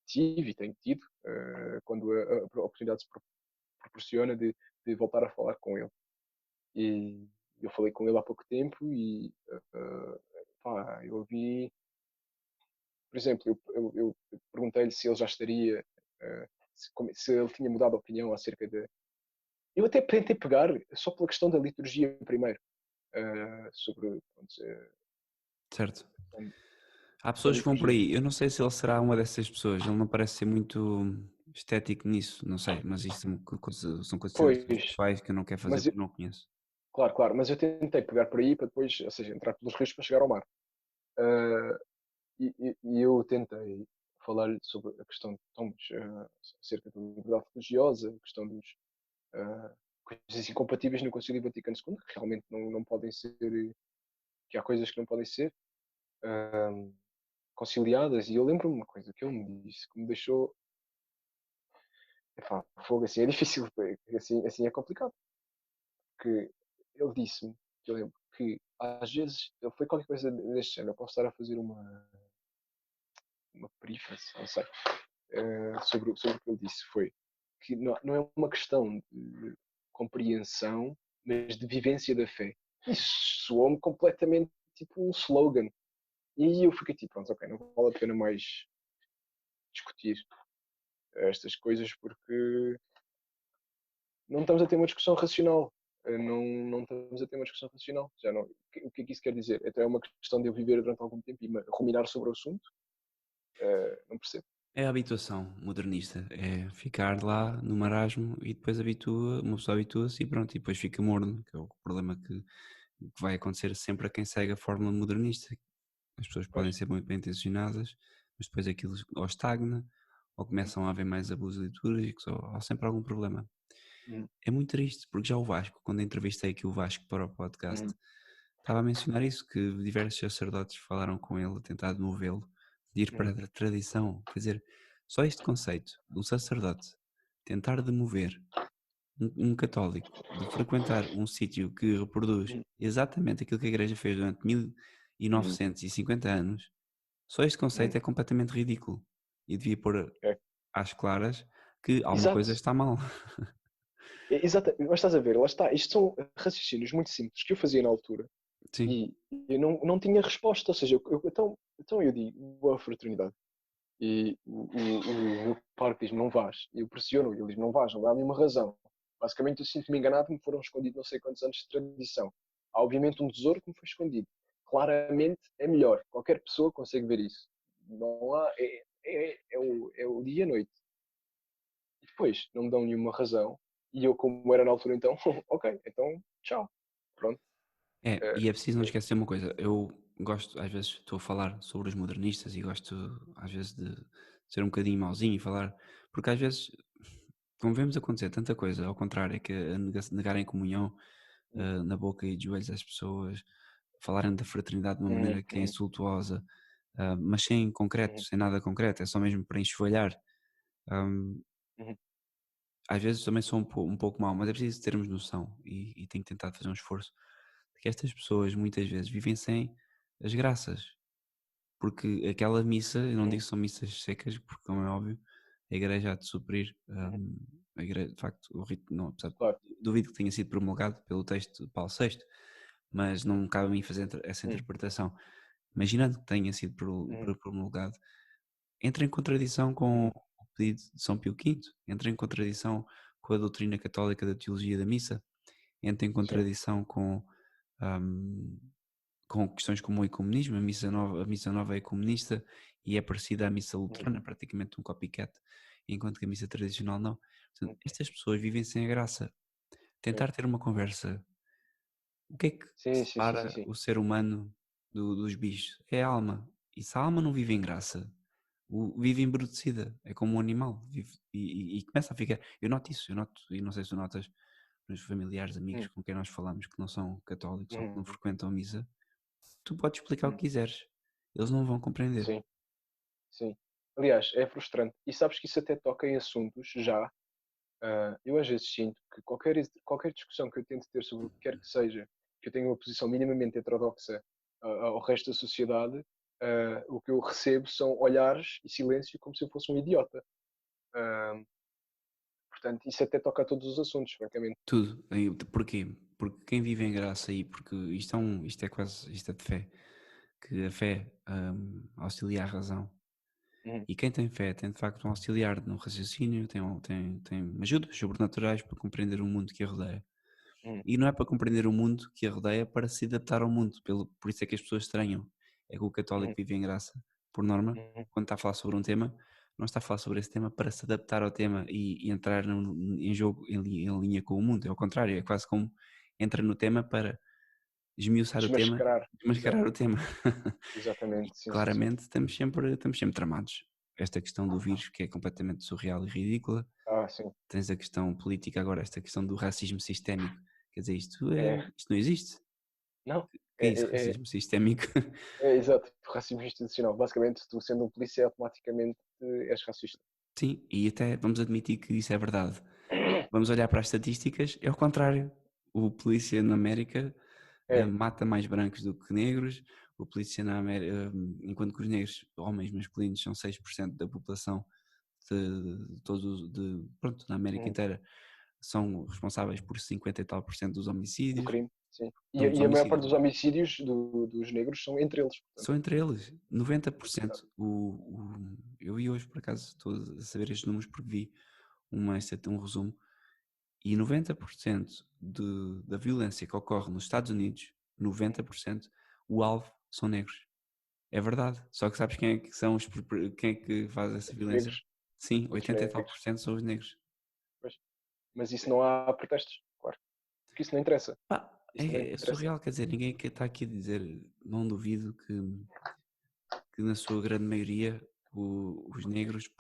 tive e tenho tido, quando a oportunidade se proporciona de voltar a falar com ele. E eu falei com ele há pouco tempo e pá, eu vi, por exemplo, eu perguntei-lhe se ele já estaria, se ele tinha mudado de opinião acerca de. Eu até tentei pegar só pela questão da liturgia primeiro, sobre pronto, Certo. a Há da pessoas que vão por liturgia. aí. Eu não sei se ele será uma dessas pessoas. Ele não parece ser muito estético nisso, não sei. Mas isto são considerações Pois, pessoais que eu não quero fazer mas porque não conheço. claro, mas eu tentei pegar por aí para depois, ou seja, entrar pelos rios para chegar ao mar. Ah, e eu tentei falar-lhe sobre a questão de Thomas, acerca da liberdade religiosa, a questão dos coisas incompatíveis no Concílio Vaticano II, que realmente não podem ser, que há coisas que não podem ser conciliadas. E eu lembro-me uma coisa que ele me disse, que me deixou, epá, fogo assim, é difícil, assim é complicado, porque ele disse-me, que eu lembro, que às vezes, ele foi qualquer coisa deste género, eu posso estar a fazer uma perífrase, não sei, sobre o que ele disse, foi que não é uma questão de compreensão, mas de vivência da fé. Isso soou-me completamente tipo um slogan. E aí eu fiquei tipo, pronto, ok, não vale a pena mais discutir estas coisas porque não estamos a ter uma discussão racional. Não estamos a ter uma discussão racional. Já não, o que é que isso quer dizer? Então é uma questão de eu viver durante algum tempo e ruminar sobre o assunto? Não percebo. É a habituação modernista. É ficar lá no marasmo e depois uma pessoa habitua-se e pronto, e depois fica morno, que é o problema que vai acontecer sempre a quem segue a fórmula modernista. As pessoas Pois. podem ser muito bem intencionadas, mas depois aquilo ou estagna, ou começam a haver mais abusos litúrgicos, ou há sempre algum problema. Uhum, É muito triste, porque já o Vasco, quando entrevistei aqui o Vasco para o podcast, uhum, estava a mencionar isso, que diversos sacerdotes falaram com ele, a tentar demovê-lo, de ir para uhum, a tradição. Quer dizer, só este conceito de um sacerdote tentar demover um católico de frequentar um sítio que reproduz uhum, exatamente aquilo que a Igreja fez durante uhum, 1950 anos, só este conceito uhum. é completamente ridículo e devia pôr É. às claras que alguma coisa Exato. está mal. Exato. Mas estás a ver, lá está. Isto são raciocínios muito simples que eu fazia na altura Sim, e eu não tinha resposta. Ou seja, então eu digo, boa fraternidade. E o meu parque diz-me não vais. E eu pressiono, ele diz não vais, não dá nenhuma razão. Basicamente eu sinto-me enganado que me foram escondidos não sei quantos anos de tradição. Há obviamente um tesouro que me foi escondido. Claramente é melhor. Qualquer pessoa consegue ver isso. Não há, é o dia e a noite. E depois não me dão nenhuma razão. E eu, como era na altura, então, ok, então tchau. Pronto. é, É, e é preciso não é, esquecer uma coisa. Eu gosto, às vezes, estou a falar sobre os modernistas e gosto, às vezes, de ser um bocadinho mauzinho e falar, porque às vezes, como vemos acontecer tanta coisa, ao contrário, é que a negarem comunhão na boca e de joelhos às pessoas, falarem da fraternidade de uma uhum, maneira que é uhum, insultuosa, mas sem concreto, uhum, sem nada concreto, é só mesmo para enxovalhar. Hum, uhum. Às vezes também sou um pouco mau, mas é preciso termos noção e tenho tentado fazer um esforço de que estas pessoas muitas vezes vivem sem as graças, porque aquela missa, eu não digo Uhum, que são missas secas, porque como é óbvio, a igreja há de suprir, uhum. a igreja, de facto, o rito, não, apesar, Claro. duvido que tenha sido promulgado pelo texto de Paulo VI, mas não cabe a mim fazer essa Uhum, interpretação. Imaginando que tenha sido uhum, promulgado, entra em contradição com uhum. o pedido de São Pio V, entra em contradição com a doutrina católica da teologia da missa, entra em Sim. contradição com com questões como o ecumenismo. A missa nova é comunista e é parecida à missa luterana, praticamente um copycat, enquanto que a missa tradicional não. Portanto, estas pessoas vivem sem a graça. Tentar ter uma conversa. O que é que Sim, sim, sim, sim, separa sim. o ser humano dos bichos? É a alma. E se a alma não vive em graça, vive embrutecida, é como um animal, vive, e começa a ficar. Eu noto isso, eu noto, e não sei se tu notas nos familiares, amigos Hum, com quem nós falamos que não são católicos ou que não hum, frequentam a missa, tu podes explicar o hum. que quiseres, eles não vão compreender. Sim, sim. Aliás, é frustrante. E sabes que isso até toca em assuntos já. Eu às vezes sinto que qualquer discussão que eu tente ter sobre o que quer que seja, que eu tenha uma posição minimamente heterodoxa ao resto da sociedade, o que eu recebo são olhares e silêncio como se eu fosse um idiota. Ah, Portanto, isso até toca a todos os assuntos, francamente. Tudo. Porquê? Porque quem vive em graça aí, porque isto é quase, isto é de fé, que a fé auxilia a razão. Uhum, E quem tem fé tem de facto um auxiliar no raciocínio, tem ajudas sobrenaturais para compreender o mundo que a rodeia. uhum, E não é para compreender o mundo que a rodeia para se adaptar ao mundo, por isso é que as pessoas estranham. É que o católico uhum, vive em graça, por norma, uhum, quando está a falar sobre um tema, não está a falar sobre esse tema para se adaptar ao tema e entrar em jogo em linha com o mundo. É ao contrário, é quase como entra no tema para esmiuçar o tema, desmascarar. Exato. desmascarar o tema. E Exatamente. Sim, sim, sim. claramente estamos sempre tramados. Esta questão do vírus, que é completamente surreal e ridícula. Sim. Tens a questão política agora, esta questão do racismo sistémico. Quer dizer, É. isto não existe. Não. Que É, é isso, é, é, racismo sistémico? é exato. Racismo institucional. Basicamente, tu sendo um polícia, automaticamente és racista. Sim, e até vamos admitir que isso é verdade. Vamos olhar para as estatísticas, é o contrário. O polícia na América É. mata mais brancos do que negros. O polícia na América, enquanto que os negros, homens masculinos, são 6% da população de todos, pronto, na América Uhum. inteira, são responsáveis por 50 e tal por cento dos Do homicídios. crime, sim. E, Não dos e a maior homicídios, parte dos homicídios dos negros são entre eles, portanto. são entre eles, Exato. 90%. Eu vi hoje, por acaso, estou a saber estes números porque vi um resumo, e 90% da violência que ocorre nos Estados Unidos, 90%, o alvo são negros. É verdade. Só que sabes quem é que são quem é que faz essa Outros violência? negros, Sim, outros 80 e tal por negros. cento são os negros. Pois. Mas isso não há protestos, claro. Porque isso não interessa. Pá, Isso não é interessa. surreal, quer dizer, ninguém que está aqui a dizer, não duvido que na sua grande maioria os negros,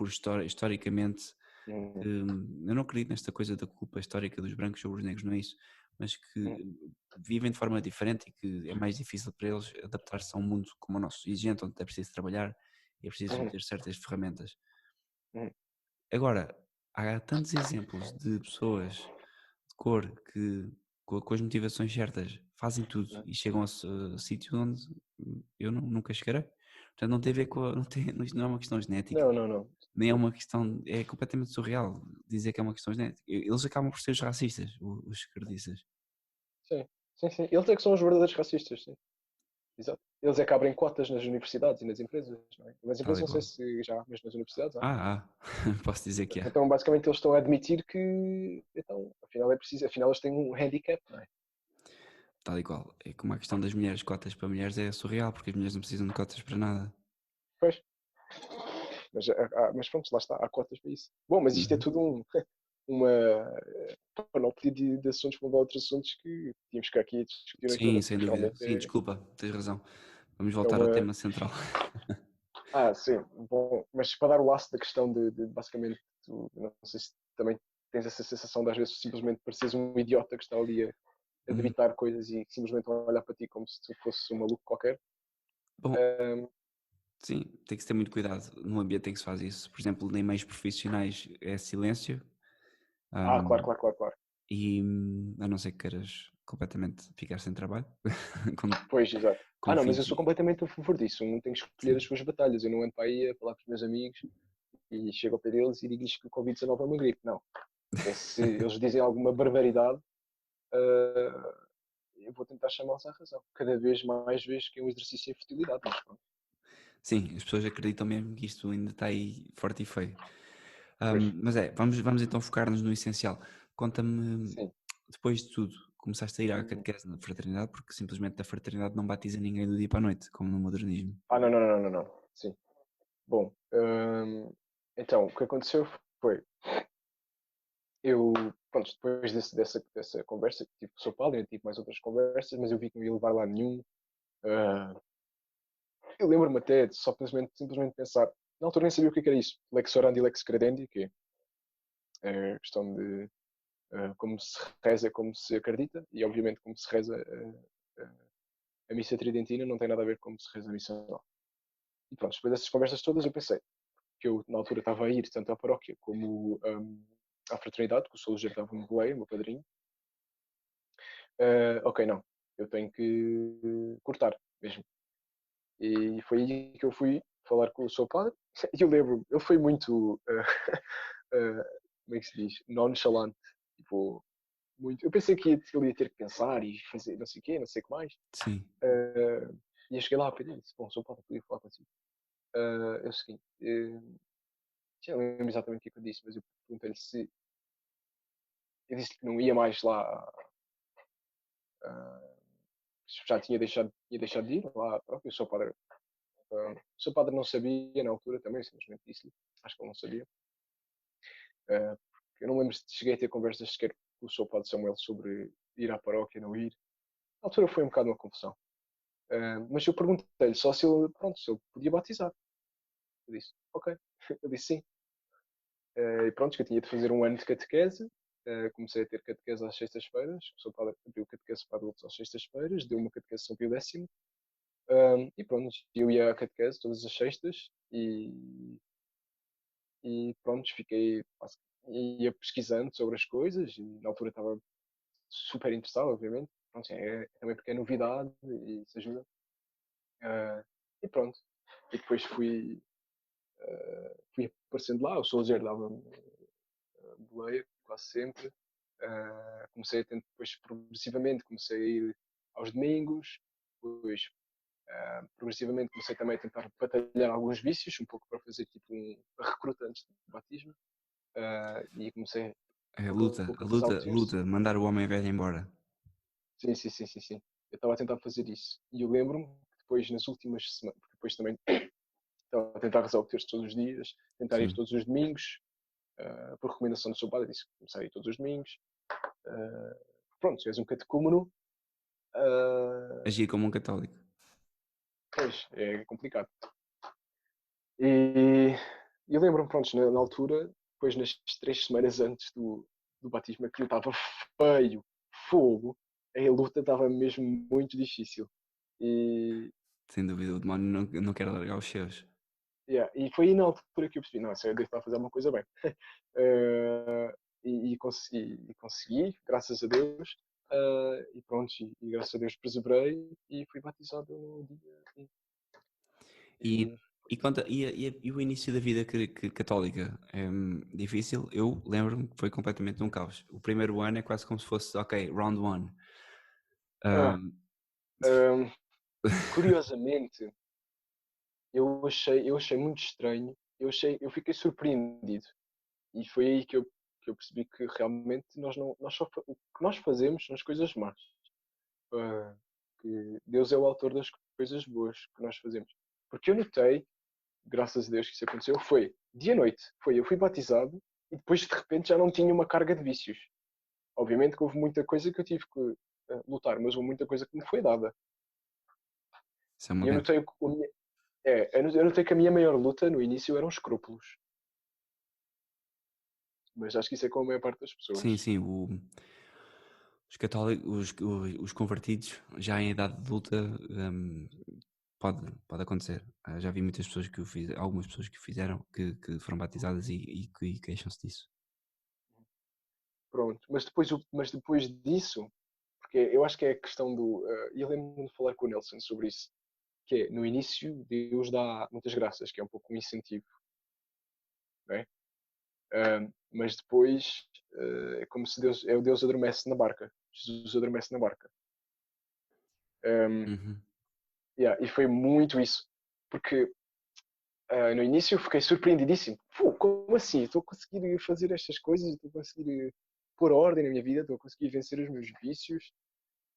historicamente, Hum, eu não acredito nesta coisa da culpa histórica dos brancos sobre os negros, não é isso, mas hum, que vivem de forma diferente e que é mais difícil para eles adaptar-se a um mundo como o nosso, exigente, onde é preciso trabalhar e é preciso hum, ter certas ferramentas. hum, Agora, há tantos exemplos de pessoas de cor que, com as motivações certas, fazem tudo hum. e chegam a sítio onde eu nunca chegarei. Portanto, não tem a ver com isto não é uma questão genética, Não, não, não. nem é uma questão, é completamente surreal dizer que é uma questão genética. Eles acabam por ser os racistas, os esquerdistas. Sim, sim, sim. Eles é que são os verdadeiros racistas, sim. Exato. Eles é que abrem cotas nas universidades e nas empresas, não é? Nas Tal empresas e não sei qual. se já, mas nas universidades há. Posso dizer que há. Então, basicamente, eles estão a admitir que, então, afinal é preciso, afinal eles têm um handicap, não é? Tal e qual. É como a questão das mulheres, cotas para mulheres é surreal, porque as mulheres não precisam de cotas para nada. Pois. Mas pronto, lá está, há cotas para isso. Bom, mas isto é Uhum. tudo uma panóplia de assuntos para outros assuntos que tínhamos que aqui discutir noite Sim, toda, sem porque dúvida. realmente Sim, desculpa, tens razão. Vamos é voltar ao uma. tema central. Sim, bom, mas para dar o laço da questão de basicamente, tu, não sei se também tens essa sensação de às vezes simplesmente pareceres um idiota que está ali a Uhum. debitar coisas e que simplesmente a olhar para ti como se tu fosses um maluco qualquer. Bom, Ahm, sim, tem que se ter muito cuidado no ambiente em que se faz isso. Por exemplo, em meios profissionais é silêncio, Claro, hum, claro, claro, claro. e a não ser que queiras completamente ficar sem trabalho, com, Pois, exato. com Não, mas eu fins. sou completamente a favor disso. Um tem que escolher as Sim. suas batalhas. Eu não ando para aí a falar com os meus amigos e chego ao pé deles e digo-lhes que o Covid-19 é uma gripe. Não. Se eles dizem alguma barbaridade, ah, eu vou tentar chamá-los à razão. Cada vez mais vezes que é um exercício em fertilidade. Mas pronto. Sim, as pessoas acreditam mesmo que isto ainda está aí forte e feio. Pois, Mas vamos então focar-nos no essencial. Conta-me, sim. depois de tudo, começaste a ir à catequese na fraternidade porque simplesmente a fraternidade não batiza ninguém do dia para a noite, como no modernismo. Não, não, não, não, não. Sim. Bom, então, o que aconteceu foi, eu, pronto, depois dessa conversa que tive com o seu padre, eu tive mais outras conversas, mas eu vi que não ia levar lá nenhum. Ah, eu lembro-me até de só simplesmente pensar, na altura nem sabia o que era isso, lex orandi, lex credendi, que é a questão de como se reza, como se acredita, e obviamente como se reza a missa tridentina não tem nada a ver com como se reza a missa nova. E pronto, depois dessas conversas todas eu pensei que eu na altura estava a ir tanto à paróquia como à fraternidade, que o Sr. Ligeiro dava-me boleia, o meu padrinho. Ok, não, eu tenho que cortar mesmo. E foi aí que eu fui falar com o seu padre, e eu lembro-me, ele foi muito, como é que se diz, nonchalant, tipo, muito. Eu pensei que ele ia ter que pensar e fazer não sei o quê, não sei o que mais. Sim. E eu cheguei lá a pedir e disse, bom, sou Paulo, podia falar consigo. É o seguinte, já não lembro exatamente o que eu disse, mas eu perguntei-lhe se eu disse que não ia mais lá, uh, já tinha deixado de ir lá, pronto, o seu padre não sabia na altura também, simplesmente disse-lhe, acho que ele não sabia. Eu não lembro se cheguei a ter conversas sequer com o seu padre Samuel sobre ir à paróquia, não ir. Na altura foi um bocado uma confusão. Mas eu perguntei-lhe só se ele, pronto, se ele podia batizar. Eu disse, ok. Eu disse sim. E pronto, que eu tinha de fazer um ano de catequese. Comecei a ter catequese às sextas-feiras. O seu padre abriu catequese para adultos às sextas-feiras, deu uma catequese São Pio X. E pronto, eu ia à catequese todas as sextas e pronto, ia pesquisando sobre as coisas e na altura estava super interessado, obviamente. Pronto, também porque é novidade e isso ajuda. E pronto. E depois fui aparecendo lá, o Soldier dava-me boleia, quase sempre. Comecei a tentar, depois progressivamente comecei a ir aos domingos, depois progressivamente comecei também a tentar batalhar alguns vícios, um pouco para fazer tipo recruta antes do batismo, e comecei É a pouco a luta, a pouco a rezar o luta, a terço. luta, mandar o homem velho embora. Sim, sim, sim, sim, sim. Eu estava a tentar fazer isso. E eu lembro-me que depois, nas últimas semanas, porque depois também estava a tentar rezar o terço todos os dias, tentar ir Sim. todos os domingos, por recomendação do seu padre, disse que começar a ir todos os domingos. Pronto, és um catecúmeno, Agir como um católico. pois, é complicado. E eu lembro-me, pronto, na altura, depois nas 3 semanas antes do batismo, aquilo estava feio, fogo, a luta estava mesmo muito difícil. E, Sem dúvida, o demónio não quer largar os seus. e foi aí na altura que eu percebi, não, eu devo estar a fazer uma coisa bem. E consegui, graças a Deus, e pronto, e graças a Deus perseverei e fui batizado no dia 1. E E, foi, e, conta, e o início da vida católica é difícil? Eu lembro-me que foi completamente um caos. O primeiro ano é quase como se fosse, ok, round one. ah, Um, ah, curiosamente, eu achei muito estranho, eu fiquei surpreendido. E foi aí que eu percebi que realmente o que nós fazemos são as coisas más. Ah, que Deus é o autor das coisas boas que nós fazemos. Porque eu notei, graças a Deus que isso aconteceu, foi dia e noite. Eu fui batizado e depois de repente já não tinha uma carga de vícios. Obviamente que houve muita coisa que eu tive que lutar, mas houve muita coisa que me foi dada. isso é uma E eu grande. notei, eu notei que a minha maior luta no início eram escrúpulos. Mas acho que isso é com a maior parte das pessoas. Sim, sim, os católicos, os convertidos, já em idade adulta, pode acontecer. Já vi muitas pessoas que o fizeram, algumas pessoas que o fizeram, que foram batizadas e que queixam-se disso. Pronto. Mas depois disso, porque eu acho que é a questão do. E eu lembro-me de falar com o Nelson sobre isso, que é no início Deus dá muitas graças, que é um pouco um incentivo, não é? Mas depois é como se Deus adormece na barca. Jesus adormece na barca. Um, Uhum. e foi muito isso. Porque no início eu fiquei surpreendidíssimo. Como assim? Estou a conseguir fazer estas coisas, estou a conseguir. pôr ordem na minha vida, estou a conseguir vencer os meus vícios,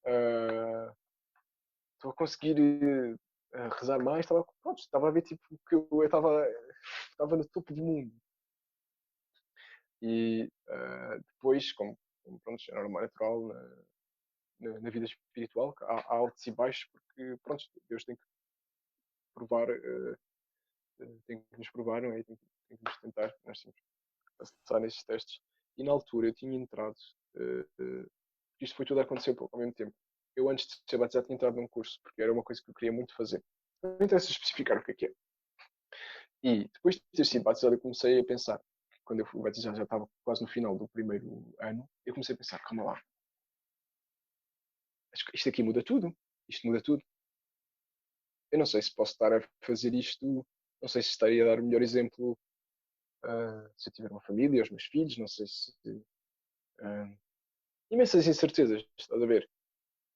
ah, estou a conseguir rezar mais, estava a ver tipo que eu estava no topo do mundo. E depois, como pronto, é normal, natural na vida espiritual, há altos e baixos, porque pronto, Deus tem que provar, tem que nos provar, não é? Tem que nos tentar, nós temos que passar nesses testes. E na altura eu tinha entrado, isto foi tudo a acontecer ao mesmo tempo. Eu antes de ser batizado tinha entrado num curso, porque era uma coisa que eu queria muito fazer. Não interessa especificar o que é. E depois de ter sido batizado, eu comecei a pensar, quando eu fui batizado já estava quase no final do primeiro ano, eu comecei a pensar, calma lá, isto aqui muda tudo, isto muda tudo. Eu não sei se posso estar a fazer isto, não sei se estaria a dar o melhor exemplo se eu tiver uma família, aos meus filhos, não sei se. Uh, imensas incertezas, estás a ver?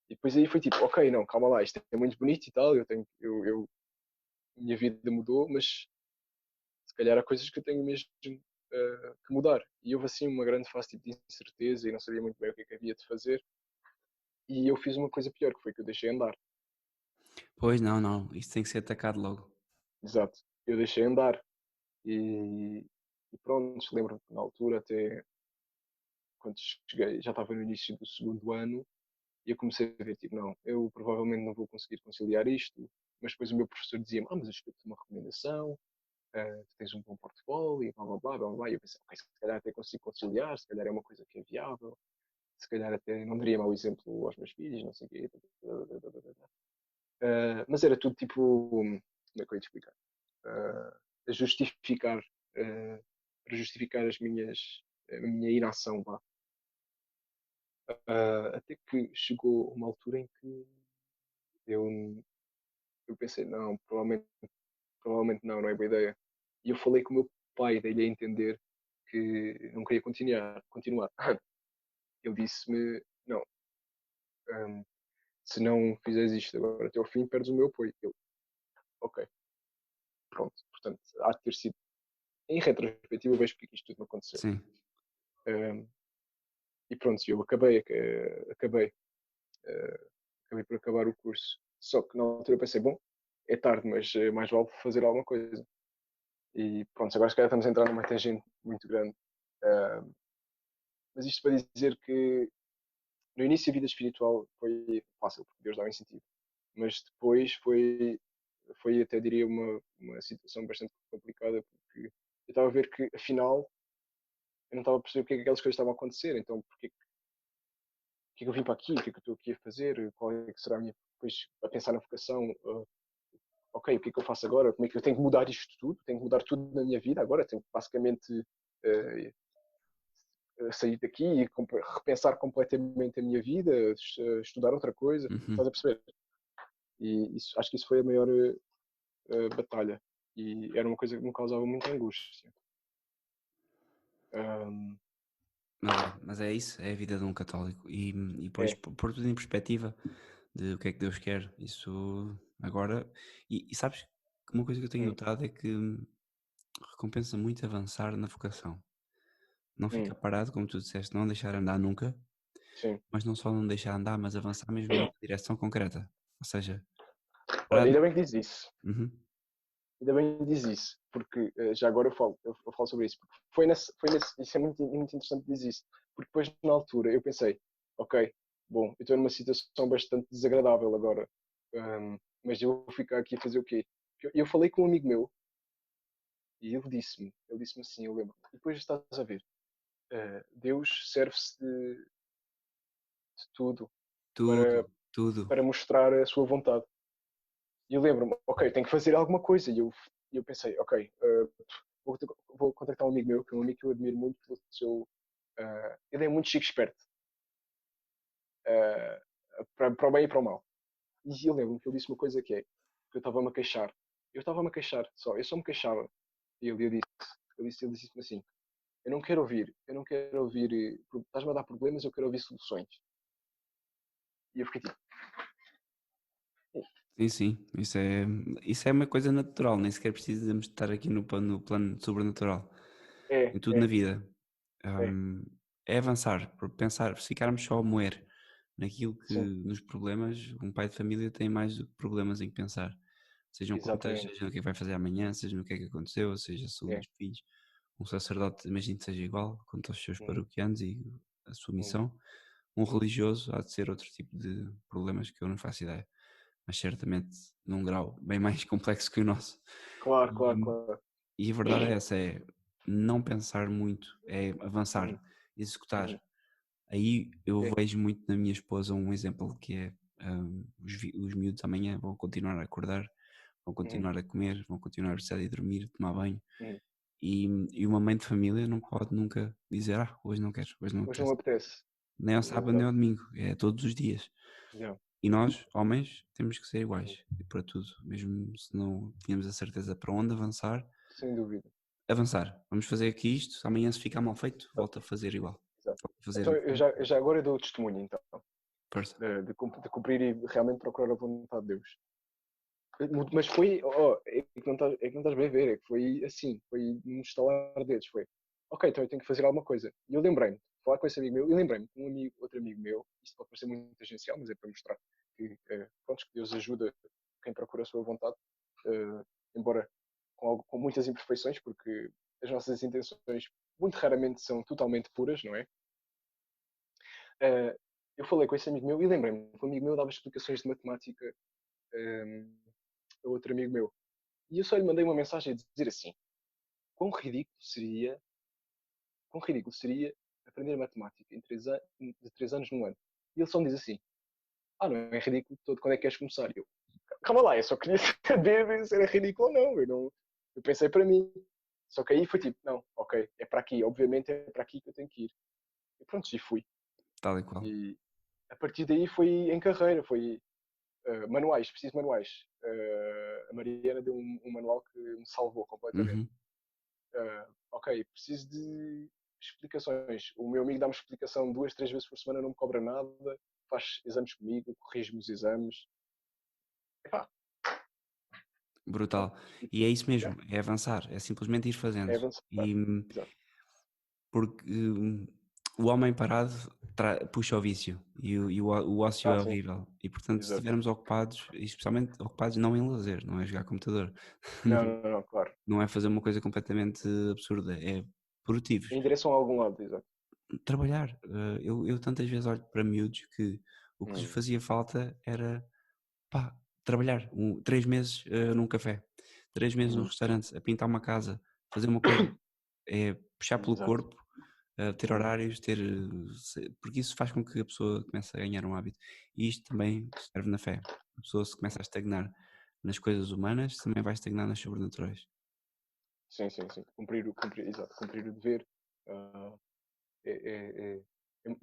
E depois aí foi tipo, ok, não, calma lá, isto é muito bonito e tal, minha vida mudou, mas se calhar há coisas que eu tenho mesmo que mudar. E houve assim uma grande fase tipo, de incerteza e não sabia muito bem o que é que havia de fazer. E eu fiz uma coisa pior, que foi que eu deixei andar. Pois não, não, isso tem que ser atacado logo. Exato. Eu deixei andar. E, e pronto, lembro-me que na altura, até quando cheguei, já estava no início do segundo ano, e eu comecei a ver, tipo, não, eu provavelmente não vou conseguir conciliar isto, mas depois o meu professor dizia-me, mas eu escrevo-te uma recomendação, tu tens um bom portfólio, blá, blá, blá, blá, blá, e eu pensei, ok, se calhar até consigo conciliar, se calhar é uma coisa que é viável, se calhar até não daria mau exemplo aos meus filhos, não sei o quê, mas era tudo tipo, como é que eu ia te explicar? A justificar, para justificar a minha inação, vá. Até que chegou uma altura em que eu, eu pensei, não, provavelmente não, não é boa ideia. E eu falei com o meu pai, dei-lhe a entender que não queria continuar. Ele disse-me, não, hum, se não fizeres isto agora até ao fim, perdes o meu apoio. Eu, ok, pronto. Portanto, há de ter sido, em retrospectiva, eu vejo porque isto tudo me aconteceu. Sim. Hum, e pronto, eu acabei, acabei, acabei por acabar o curso. Só que na altura eu pensei, bom, é tarde, mas mais vale fazer alguma coisa. E pronto, agora se calhar estamos a entrar numa tangente muito grande. Uh, mas isto para dizer que no início a vida espiritual foi fácil, porque Deus dá um incentivo. Mas depois foi até diria uma situação bastante complicada, porque eu estava a ver que afinal eu não estava a perceber porque é que aquelas coisas estavam a acontecer, então porque é que eu vim para aqui, o que é que eu estou aqui a fazer, qual é que será a minha. Depois a pensar na vocação, ok, o que é que eu faço agora, como é que eu tenho que mudar isto tudo, tenho que mudar tudo na minha vida agora, tenho que basicamente sair daqui e repensar completamente a minha vida, estudar outra coisa, estás a Uhum. perceber? E acho que isso foi a maior batalha. E era uma coisa que me causava muita angústia. Um, Mas é isso, é a vida de um católico. E depois é, pôr tudo em perspectiva de o que é que Deus quer. Isso agora. E sabes que uma coisa que eu tenho hum, notado é que recompensa muito avançar na vocação. Não hum, ficar parado, como tu disseste, não deixar andar nunca, sim. mas não só não deixar andar, mas avançar mesmo numa direção concreta. Ou seja, Olha, parado. ainda bem que diz isso. Uhum. Ainda bem que diz isso, porque já agora eu falo sobre isso. Porque isso é muito, muito interessante dizer isso, porque depois na altura eu pensei, ok, bom, eu estou numa situação bastante desagradável agora, mas eu vou ficar aqui a fazer o quê? Eu falei com um amigo meu e ele disse-me assim, eu lembro, e depois estás a ver, Deus serve-se de tudo para, Tudo, tudo. para mostrar a sua vontade. E eu lembro-me, ok, tenho que fazer alguma coisa. E eu pensei, ok, vou contactar um amigo meu, que é um amigo que eu admiro muito pelo seu. Ele é muito chique esperto, para o bem e para o mal. E eu lembro-me que ele disse uma coisa que é que eu estava-me a queixar. Eu estava-me a queixar, eu só me queixava. E ele disse-me assim: eu não quero ouvir, estás-me a dar problemas, eu quero ouvir soluções. E eu fiquei tipo, Sim, sim. Isso é uma coisa natural, nem sequer precisamos estar aqui no plano sobrenatural. é, Em tudo na é, vida. é, Hum, é avançar, por pensar, se ficarmos só a moer naquilo que, Sim, nos problemas, um pai de família tem mais do que problemas em que pensar. Sejam contas, exatamente. seja no que é que vai fazer amanhã, seja no que é que aconteceu, seja a saúde É. dos filhos. Um sacerdote, imagino que seja igual quanto aos seus Uhum, paroquianos e a sua uhum, missão. Um uhum. religioso há de ser outro tipo de problemas que eu não faço ideia, mas certamente num grau bem mais complexo que o nosso. Claro, claro, E, claro. e a verdade é essa, é não pensar muito, é Uhum, avançar, executar. uhum. Aí eu É. vejo muito na minha esposa um exemplo que é, os miúdos amanhã vão continuar a acordar, vão Uhum, continuar a comer, vão continuar a precisar de dormir, tomar banho, uhum. e uma mãe de família não pode nunca dizer: hoje não quero, hoje não Hoje não me apetece. apetece. Nem ao sábado nem Exato. ao domingo, é todos os dias. Yeah. E nós, homens, temos que ser Uhum. iguais e para tudo, mesmo se não tínhamos a certeza para onde avançar, Sem dúvida. avançar. Vamos fazer aqui isto, amanhã se ficar mal feito, Exato, volta a fazer igual. exato. Volta a fazer Então eu já agora dou o testemunho então, força. de cumprir e realmente procurar a vontade de Deus. Mas foi, é que não estás bem a ver, é que foi assim, foi num estalar de dedos, foi, ok, então eu tenho que fazer alguma coisa. E eu lembrei-me, de falar com esse amigo meu, e lembrei-me de outro amigo meu, isto pode parecer muito tangencial, mas é para mostrar que, pronto, que Deus ajuda quem procura a sua vontade, embora com muitas imperfeições, porque as nossas intenções muito raramente são totalmente puras, não é? Eh, eu falei com esse amigo meu e lembrei-me que um amigo meu dava explicações de matemática a outro amigo meu. E eu só lhe mandei uma mensagem a dizer assim: quão ridículo seria aprender matemática de 3 anos num ano. E ele só me diz assim: não é ridículo todo, quando é que queres começar? E eu, calma lá, eu só queria saber se era ridículo ou não. Eu pensei para mim. Só que aí foi tipo: não, ok, é para aqui, obviamente é para aqui que eu tenho que ir. E pronto, e fui. Tal e qual. E a partir daí foi em carreira, foi manuais, preciso de manuais. A Mariana deu um manual que me salvou completamente. Uhum. Ok, preciso de explicações. O meu amigo dá-me explicação 2, 3 vezes por semana, não me cobra nada, faz exames comigo, corrige-me os exames. Epá, Brutal. pronto. E é isso mesmo, Yeah, é avançar, é simplesmente ir é fazendo. avançar. E Exato. porque o homem parado puxa ao vício o ócio é Sim, horrível. E portanto, se exato. estivermos ocupados, e especialmente ocupados não em lazer, não é jogar computador, Não, não, não, não, claro. não é fazer uma coisa completamente absurda, é produtivos. Em direção a algum lado, exato. Trabalhar. Eu tantas vezes olho para miúdos que o que lhes Hum, fazia falta era pá, trabalhar 3 meses num café, 3 meses num hum, restaurante, a pintar uma casa, fazer uma coisa, é puxar pelo exato. corpo, ter Hum, horários, ter, porque isso faz com que a pessoa comece a ganhar um hábito. E isto também serve na fé. A pessoa se começa a estagnar nas coisas humanas, também vai estagnar nas sobrenaturais. sim, sim, sim. Exato, cumprir o dever. ah, é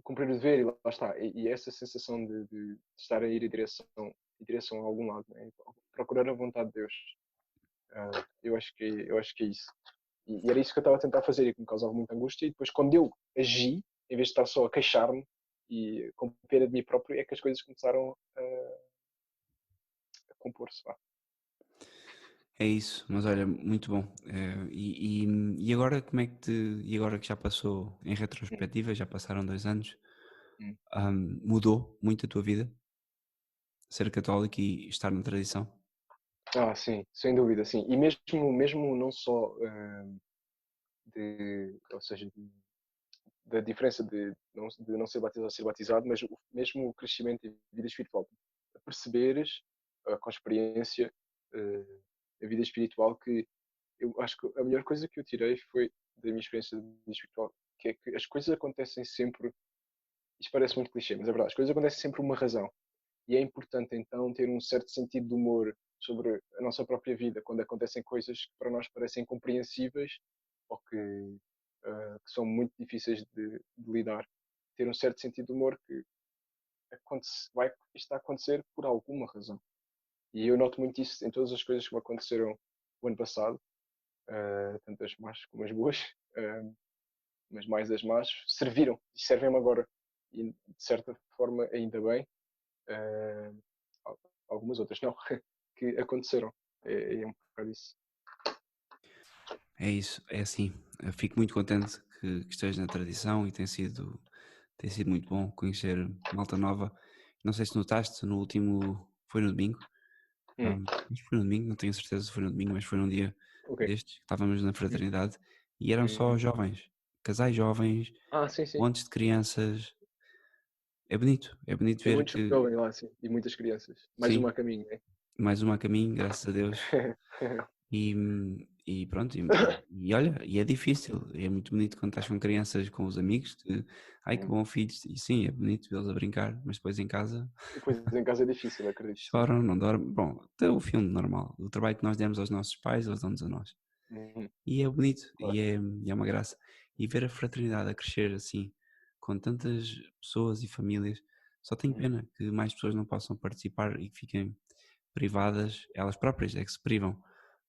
cumprir o dever e lá está. E essa sensação de estar a ir em direção a algum lado, né? Procurar a vontade de Deus. Eu acho que é isso. E era isso que eu estava a tentar fazer e que me causava muita angústia. E depois, quando eu agi, em vez de estar só a queixar-me e com pena de mim próprio, é que as coisas começaram a compor-se. Vá. É isso, mas olha, muito bom. E agora como é que e agora que já passou em Hum, retrospectiva, já passaram 2 anos, hum. mudou muito a tua vida, ser católico e estar na tradição? Sim, sem dúvida, sim. E mesmo não só ou seja, da diferença de não ser batizado ou ser batizado, mas mesmo o crescimento em vida espiritual. Perceberes, com experiência, a vida espiritual, que eu acho que a melhor coisa que eu tirei foi da minha experiência de vida espiritual, que é que as coisas acontecem sempre, isto parece muito clichê, mas é verdade, as coisas acontecem sempre por uma razão. E é importante então ter um certo sentido de humor sobre a nossa própria vida, quando acontecem coisas que para nós parecem incompreensíveis ou que são muito difíceis de lidar. Ter um certo sentido de humor que está a acontecer por alguma razão. E eu noto muito isso em todas as coisas que me aconteceram o ano passado, tanto as más como as boas, mas mais as más, serviram e servem-me agora. E de certa forma, ainda bem, eh, algumas outras não, que aconteceram. É um bocado isso. É isso, é assim. Eu fico muito contente que estejas na tradição e tem sido muito bom conhecer malta nova. Não sei se notaste, no último, foi no domingo, Hum, acho que foi no domingo, não tenho certeza se foi no domingo, mas foi num dia ok. destes, que estávamos na fraternidade e eram só Uhum. jovens, casais jovens, Ah, sim, sim. montes de crianças. É bonito Tem ver muitos que jovens lá, sim. E muitas crianças. Mais sim, uma a caminho, né? mais uma a caminho, graças a Deus. E, e pronto, e olha, e é difícil, é muito bonito quando estás com crianças, com os amigos, ai que Hum. bom filhos, e sim, é bonito vê-los a brincar, mas depois em casa Depois em casa é difícil, acredito, sim. choram, não dormem. Bom, até o filme normal, o trabalho que nós demos aos nossos pais, eles dão-nos a nós. Uhum, E é bonito, claro. e é uma graça. E ver a fraternidade a crescer assim, com tantas pessoas e famílias, só tenho Uhum, pena que mais pessoas não possam participar e que fiquem privadas, elas próprias é que se privam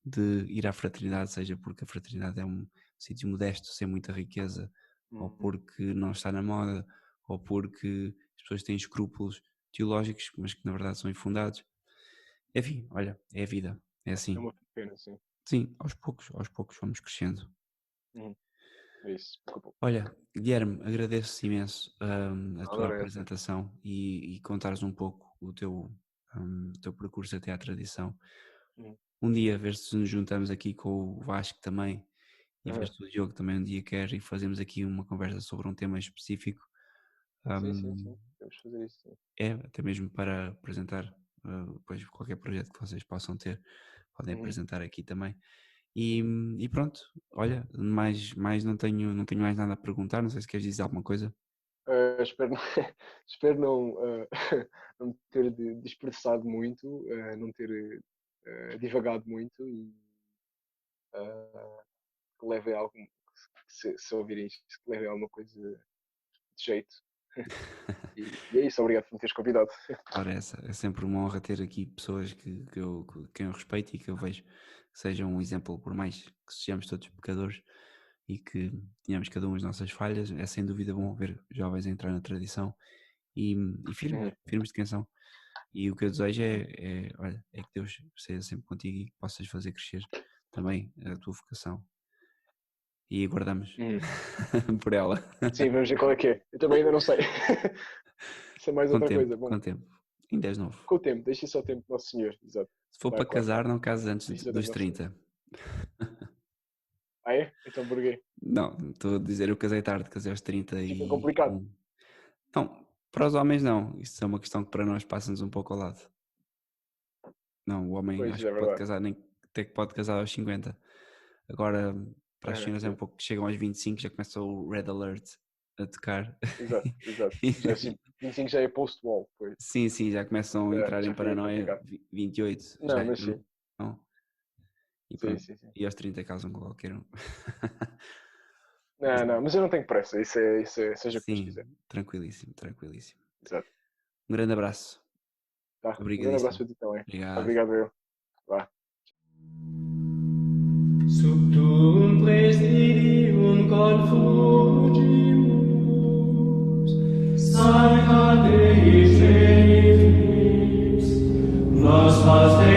de ir à fraternidade, seja porque a fraternidade é um sítio modesto, sem muita riqueza, ou uhum. porque não está na moda, ou porque as pessoas têm escrúpulos teológicos, mas que na verdade são infundados. Enfim, olha, é a vida, é É assim. uma pena, sim. Sim, aos poucos vamos crescendo. Uhum. É isso. Preocupa. Olha, Guilherme, agradeço imenso a tua Ora é essa. apresentação e contares um pouco o teu percurso até à tradição. Uhum. Um dia, ver se nos juntamos aqui com o Vasco também e ver Aham. se o Diogo também um dia quer e fazemos aqui uma conversa sobre um tema específico. Sim, sim, hum, sim. Temos que fazer isso, sim. até mesmo para apresentar depois qualquer projeto que vocês possam ter, podem Uhum. apresentar aqui também. E, Uhum. e pronto, olha, mais não tenho mais nada a perguntar, não sei se queres dizer alguma coisa. Espero não, espero não, não me ter dispersado muito, não ter divagado muito e que leve a algo, se ouvirem isto, que leve a alguma coisa de jeito. E é isso, obrigado por me teres convidado. Ora, essa, é sempre uma honra ter aqui pessoas quem eu respeito e que eu vejo que sejam um exemplo, por mais que sejamos todos pecadores e que tenhamos cada um as nossas falhas, é sem dúvida bom ver jovens a entrar na tradição e firmes, Uhum. firmes de quem são. E o que eu desejo olha, é que Deus seja sempre contigo e que possas fazer crescer também a tua vocação. E aguardamos Uhum. por ela. Sim, vamos ver qual é que é. Eu também ainda não sei. Isso é mais outra coisa. Com Bom, o tempo. Ainda és novo. com o tempo, deixa só o tempo do Nosso Senhor. Exato. Se for Claro, para claro, claro. casar, não cases antes Deixa só o tempo dos do Nosso Senhor. 30. Ah, é? Então porquê? Não, estou a dizer, eu casei tarde, casei aos Fica complicado. 31. Não, para os homens não, isso é uma questão que para nós passa-nos um pouco ao lado. Não, o homem Pois, acho é que pode verdade. casar, nem até que pode casar aos 50. Agora, para as cenas é um Exato, pouco que chegam aos 25, já começa o Red Alert a tocar. exato, exato. Já é assim, 25 já é post-wall, pois. Sim, sim, já começam a entrar em Já fica paranoia. complicado. 28 Não, já mas entram. sim. Não? E Sim, pronto. sim, sim. E aos 30 casam com qualquer um. Mas, Não, não, mas eu não tenho pressa. Seja o que Deus sim, quiser. tranquilíssimo, tranquilíssimo. Exato. Um grande abraço. Tá. Um grande abraço Obrigadíssimo. para ti também. Obrigado. Obrigado, eu. Vá. Sub tuum presidium confugimus, Sancta Dei Genitrix, nos fas te